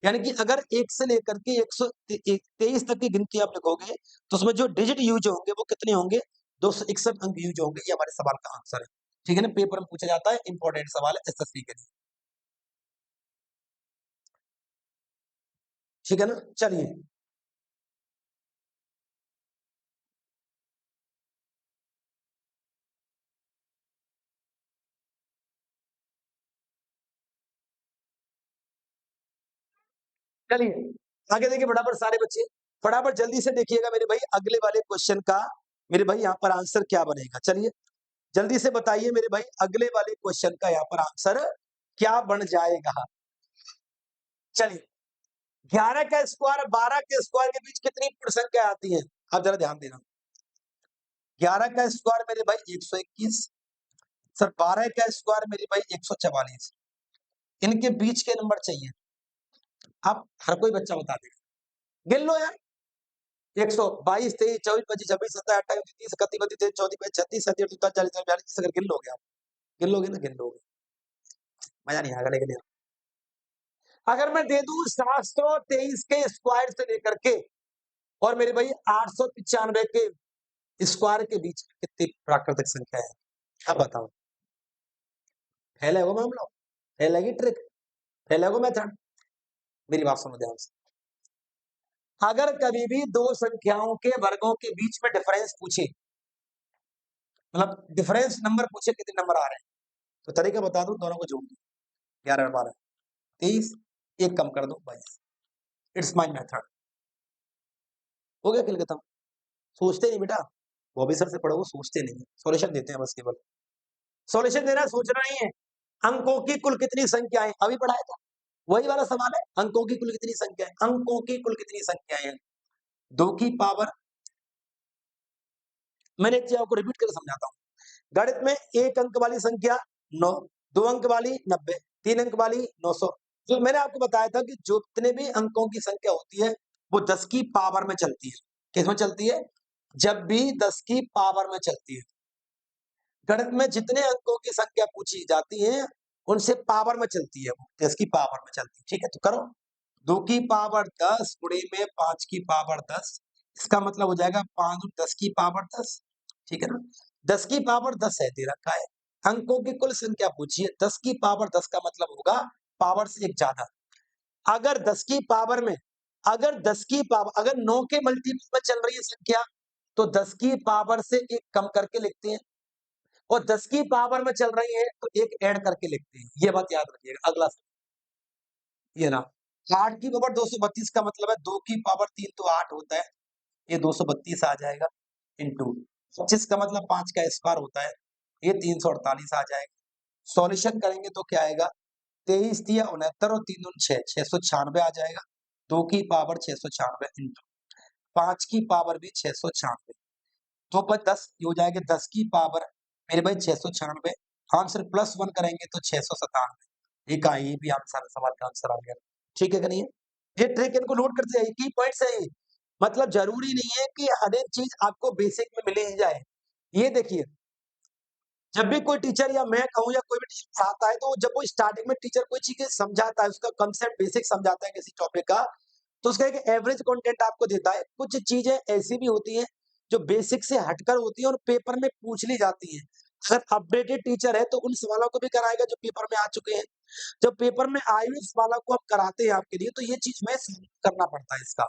[SPEAKER 1] यानी कि अगर 1 से लेकर के 123 तक की गिनती आप लिखोगे, तो उसमें जो डिजिट यूज होंगे वो कितने होंगे? 261 अंक यूज होंगे। ये हमारे सवाल का आंसर है। ठीक है ना, पेपर में पूछा जाता है, इंपॉर्टेंट सवाल है एसएससी के लिए। ठीक है ना, चलिए। चलिए आगे देखिए फटाफट सारे बच्चे, फटाफट जल्दी से देखिएगा मेरे भाई, अगले वाले क्वेश्चन का मेरे भाई यहाँ पर आंसर क्या बनेगा। चलिए जल्दी से बताइए मेरे भाई, अगले वाले क्वेश्चन का यहाँ पर आंसर क्या बन जाएगा। चलिए, 11 का स्क्वायर 12 के स्क्वायर के बीच कितनी पूर्ण संख्या आती है? आप जरा ध्यान देना। 11 का स्क्वायर मेरे भाई 121, सर 12 का स्क्वायर मेरे भाई 144। इनके बीच के नंबर चाहिए। आप हर कोई बच्चा बता देगा, गिन लो यार। 122 23 24 25 26 27 28 29 30 31 32 34 36 37 38 39 40 42 अगर गिन लोगे आप, गिन लोगे ना, गिन लोगे, मजा नहीं आएगा। लेकिन अगर मैं दे दूं 723 के स्क्वायर से लेकर के, और मेरे भाई 895 के स्क्वायर के बीच कितनी प्राकृतिक संख्या है? अब बताओ, फेल है वो मामला, फेल है ट्रिक, फेल है वो मेथड। मेरी बात सुनो ध्यान से। अगर कभी भी दो संख्याओं के वर्गों के बीच में डिफरेंस पूछे, मतलब डिफरेंस नंबर पूछे कितने नंबर आ रहे हैं, तो तरीका बता दूं, दोनों को जोड़ दो। 11 और 12 23, एक कम कर दो 22। It's my method. हो गया, खत्म। सोचते नहीं बेटा, वो भी सर से पढ़ो, वो सोचते नहीं, सॉल्यूशन देते हैं बस केवल। सॉल्यूशन देना है, सोचना नहीं है। अंकों की कुल कितनी संख्याएं अभी पढ़ाया था, वही वाला सवाल है। अंकों की कुल कितनी संख्याएं, अंकों की कुल कितनी संख्याएं हैं? 2 की पावर, मैंने एक चीज आपको रिपीट करके समझाता हूँ। गणित में 1 अंक वाली संख्या 9, 2 अंक वाली 90, 3 अंक वाली 900। तो मैंने आपको बताया था कि जो जितने भी अंकों की संख्या होती है वो 10 की पावर में चलती है। किसमें चलती है? जब भी 10 की पावर में चलती है। गणित में जितने अंकों की संख्या पूछी जाती है उनसे पावर में चलती है, वो 10 की पावर में चलती है। ठीक है, तो करो। 2 की पावर 10 गुणे में 5 की पावर 10, इसका मतलब हो जाएगा 5 और 10 की पावर 10। ठीक है ना? 10 की पावर 10 है दे रखा है। अंकों की कुल संख्या पूछी है, 10 की पावर 10 का मतलब होगा पावर से एक ज्यादा। अगर 10 की पावर में, अगर 10 की पावर, अगर 9 के मल्टीपल में चल रही है संख्या तो 10 की पावर से एक कम करके लिखते हैं, और 10 की पावर में चल रही है तो एक ऐड करके लिखते हैं। ये बात याद रखिएगा। अगला ये ना, 8 की पावर 232 का मतलब है 2 की पावर 3 तो 8 होता है, ये 232 आ जाएगा, इंटू 25 का मतलब 5 का स्क्वायर होता है, ये 348 आ जाएगा। सॉल्यूशन करेंगे तो क्या आएगा? 23 तिया 69 और 3 दूनी 6, 696 आ जाएगा। 2 की पावर 696 इंटू 5 की पावर भी 696, तो पर 10 ये हो जाएगा 10 की पावर मेरे भाई 696। हम सिर्फ +1 करेंगे तो 697। ये का ये भी आंसर, सवाल का आंसर आ गया। ठीक है कि नहीं है? ये ट्रिक इनको नोट करते जाइए, की पॉइंट्स है ये। मतलब जरूरी नहीं है कि हर एक चीज आपको बेसिक में मिले ही जाए। ये देखिए, जब भी कोई टीचर या मैं कहूँ या कोई भी टीचर पढ़ाता है तो जब वो स्टार्टिंग में टीचर कोई चीज समझाता है, उसका कंसेप्ट बेसिक समझाता है किसी टॉपिक का, तो उसका एक एवरेज कंटेंट आपको देता है। कुछ चीजें ऐसी भी होती हैं जो बेसिक से हटकर होती है और पेपर में पूछ ली जाती हैं। अगर अपडेटेड टीचर है तो उन सवालों को भी कराएगा जो पेपर में आ चुके हैं। जब पेपर में आए हुए सवालों को हम कराते हैं आपके लिए, तो ये चीज में करना पड़ता है, इसका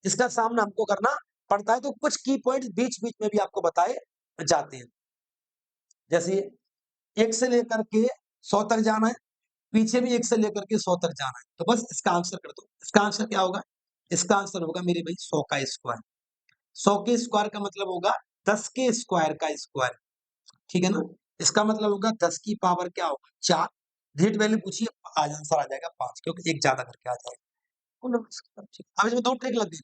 [SPEAKER 1] इसका सामना हमको करना पड़ता है। तो कुछ की पॉइंट बीच बीच में भी आपको बताए जाते हैं। जैसे 1 से लेकर के 100 तक जाना है, पीछे भी 1 से लेकर के 100 तक जाना है, तो बस इसका आंसर कर दो। इसका आंसर क्या होगा? इसका आंसर होगा मेरे भाई 100 का स्क्वायर। 100 के स्क्वायर का मतलब होगा 10 के स्क्वायर का स्क्वायर। ठीक है ना? इसका मतलब होगा 10 की पावर क्या होगा? 4। रीट वैल्यू पूछिए, आज आंसर आ जाएगा 5, क्योंकि एक ज्यादा करके आ जाएगा। अब इसमें 2 ट्रिक लग गई।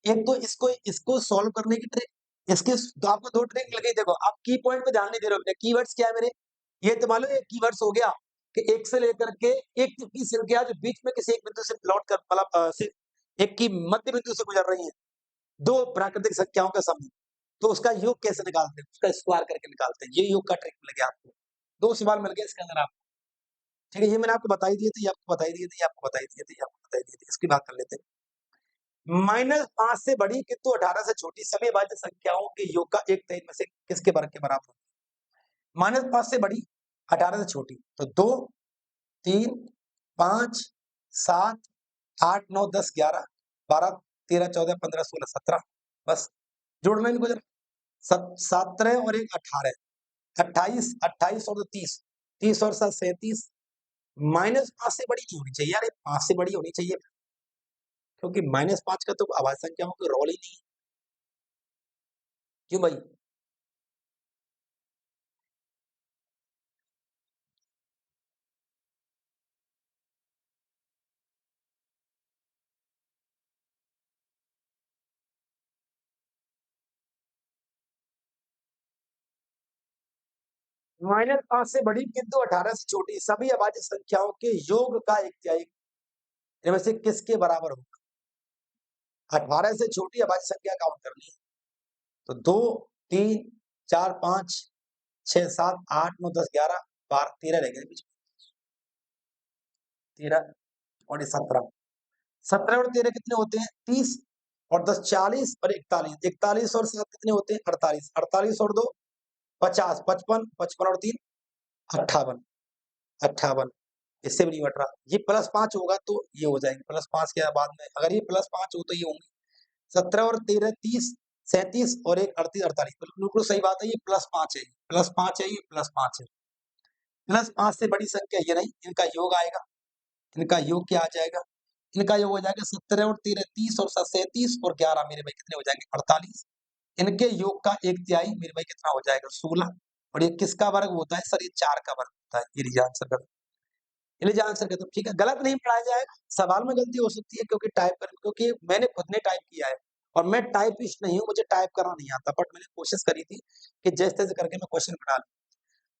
[SPEAKER 1] एक तो इसको इसको सॉल्व करने की ट्रिक, इसके तो आपको 2 ट्रिक लगी। देखो, आप की पॉइंट पे ध्यान नहीं दे रहे हो। कीवर्ड्स क्या है मेरे? ये तो मालूम है, कीवर्ड्स हो गया कि 1 से लेकर के एक की संख्या जो बीच में किसी एक बिंदु से प्लॉट कर, मतलब सिर्फ एक की मध्य बिंदु से गुजर रही है, 2 प्राकृतिक संख्याओं का समूह, तो उसका योग कैसे निकालते हैं? उसका स्क्वायर करके निकालते हैं। ये योग का ट्रिक मिल गया आपको। 2 सवाल मिल गए इसके अंदर आपको। ठीक है, ये मैंने आपको बताई दिए थे, ये आपको बताई दिए थे, ये आपको बताई दिए थे, ये आपको बताई दिए थे। इसकी बात कर लेते हैं। -5 से बड़ी किंतु 18 से छोटी सभी अभाज्य संख्याओं के योग का 1/3 में से किसके वर्ग के बराबर होगा? -5 से बड़ी, 18 से छोटी, तो 2, 3, 5, 7, 8, 9, 10, 11, 12, 13, 14, 15, 16, 17, बस जोड़ना इनको जरा। 17 और 1 18, 28, 28 और 2 30, 30 और 7 37। -5 से बड़ी नहीं होनी चाहिए यार, ये 5 से बड़ी होनी चाहिए, क्योंकि -5 का तो अभाज्य संख्याओं का रोल ही नहीं है। क्यों भाई? -5 से बड़ी किंतु 18 से छोटी सभी अभाज्य संख्याओं के योग का 1/3 इनमें से किसके बराबर होगा? 18 से छोटी अभाज्य संख्या काउंट करनी है, तो 2, 3, 4, 5, 6, 7, 8, 9, 10, 11, 12, 13 रह गए बीच में। 13 और ये 17। 17 और 13 कितने होते हैं? 30, और 10 40 और 41। 41 और 7 कितने होते हैं? 48। 48 और 2 50, 55, 55 और 3 58, 58। इससे भी नहीं बट रहा। ये +5 होगा तो ये हो जाएंगे। +5 के बाद में अगर ये +5 हो तो ये होंगे 17 और 13 30, 37 और 1 38 48। बिल्कुल सही बात है, ये +5 है, +5 है, ये +5 है। +5 से बड़ी संख्या ये नहीं, इनका योग आएगा। इनका योग क्या आ जाएगा? इनका योग हो जाएगा 17 और 13 30 और 7 37 और 11 मेरे भाई कितने हो जाएंगे? 48। इनके योग का 1/3 मेरे भाई कितना हो जाएगा? 16। और ये किसका वर्ग होता है सर? ये 4 का वर्ग होता है। ये लीजिए आंसर कर दो। ये लीजिए आंसर कर दो, ठीक है? गलत नहीं पढ़ाया जाएगा, सवाल में गलती हो सकती है क्योंकि मैंने खुद ने टाइप किया है और मैं टाइपिस्ट नहीं हूँ, मुझे टाइप करना नहीं आता, बट मैंने कोशिश करी थी कि जैसे-तैसे करके मैं क्वेश्चन बना लूँ।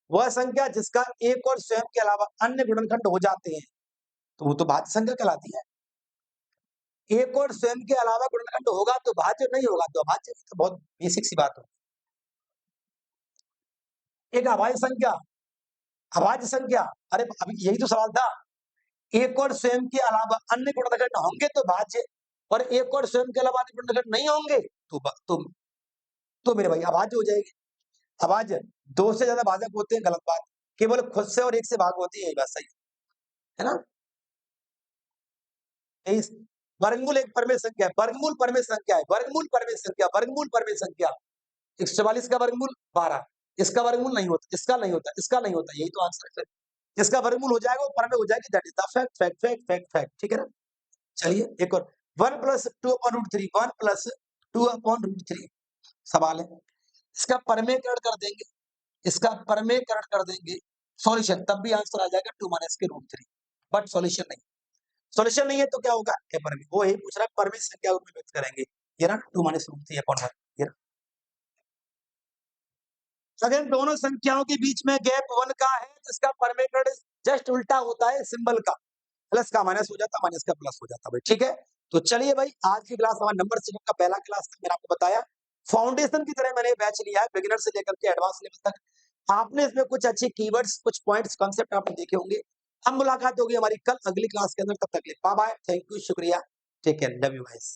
[SPEAKER 1] वह संख्या जिसका एक और स्वयं के अलावा अन्य गुणनखंड हो जाते हैं, तो वो तो भाज्य संख्या कहलाती है। एक और स्वयं के अलावा गुणनखंड होगा तो भाज्य, नहीं होगा तो अभाज्य। तो बहुत बेसिक सी बात है। एक अभाज्य संख्या, अभाज्य संख्या, अरे अभी यही तो सवाल था। एक और स्वयं के अलावा अन्य गुणनखंड होंगे तो भाज्य, और एक और स्वयं के अलावा अन्य गुणनखंड नहीं होंगे तो मेरे भाई अभाज्य हो जाएगी। अभाज्य, 2 से ज्यादा भाजक होते हैं, गलत बात। केवल खुद से और 1 से भाग होती है, यही बात सही है ना? 23 वर्गमूल एक परमेय संख्या है, वर्गमूल परमेय संख्या है, वर्गमूल परमेय संख्या, वर्गमूल परमेय संख्या। 144 का वर्गमूल 12, इसका वर्गमूल नहीं होता, इसका नहीं होता, इसका नहीं होता, यही तो आंसर है। जिसका वर्गमूल हो जाएगा वो परमेय हो जाएगी, that is the fact, fact, fact, fact, fact, ठीक है ना? चलिए एक और 1 + 2 अपॉन √3, 1 + 2 अपॉन √3 सवाल है। इसका परमेयकरण कर देंगे, इसका परमेयकरण कर देंगे, सॉल्यूशन, तब भी आंसर आ जाएगा 2 - के √3, बट सॉल्यूशन नहीं। सॉल्यूशन नहीं है तो क्या होगा? ए परमेय, वो यही पूछ रहा है, परमेय संख्या रूप में व्यक्त करेंगे। ये ना 2 - √3 अपॉन 1, ये ना। अगर इन दोनों संख्याओं के बीच में गैप 1 का है तो इसका परमेयकरण जस्ट उल्टा होता है सिंबल का, प्लस का माइनस हो जाता, माइनस का प्लस हो जाता भाई, ठीक है? तो चलिए भाई, आज की क्लास हमारा नंबर सिस्टम का पहला क्लास था, मैंने आपको बताया। फाउंडेशन की तरह मैंने बैच लिया है, बिगिनर से लेकर के एडवांस लेवल तक। आपने इसमें कुछ अच्छे कीवर्ड्स, कुछ पॉइंट्स, कांसेप्ट आपने देखे होंगे। अब मुलाकात होगी हमारी कल अगली क्लास के अंदर, तब तक के लिए बाय बाय, थैंक यू, शुक्रिया, take care, love you guys.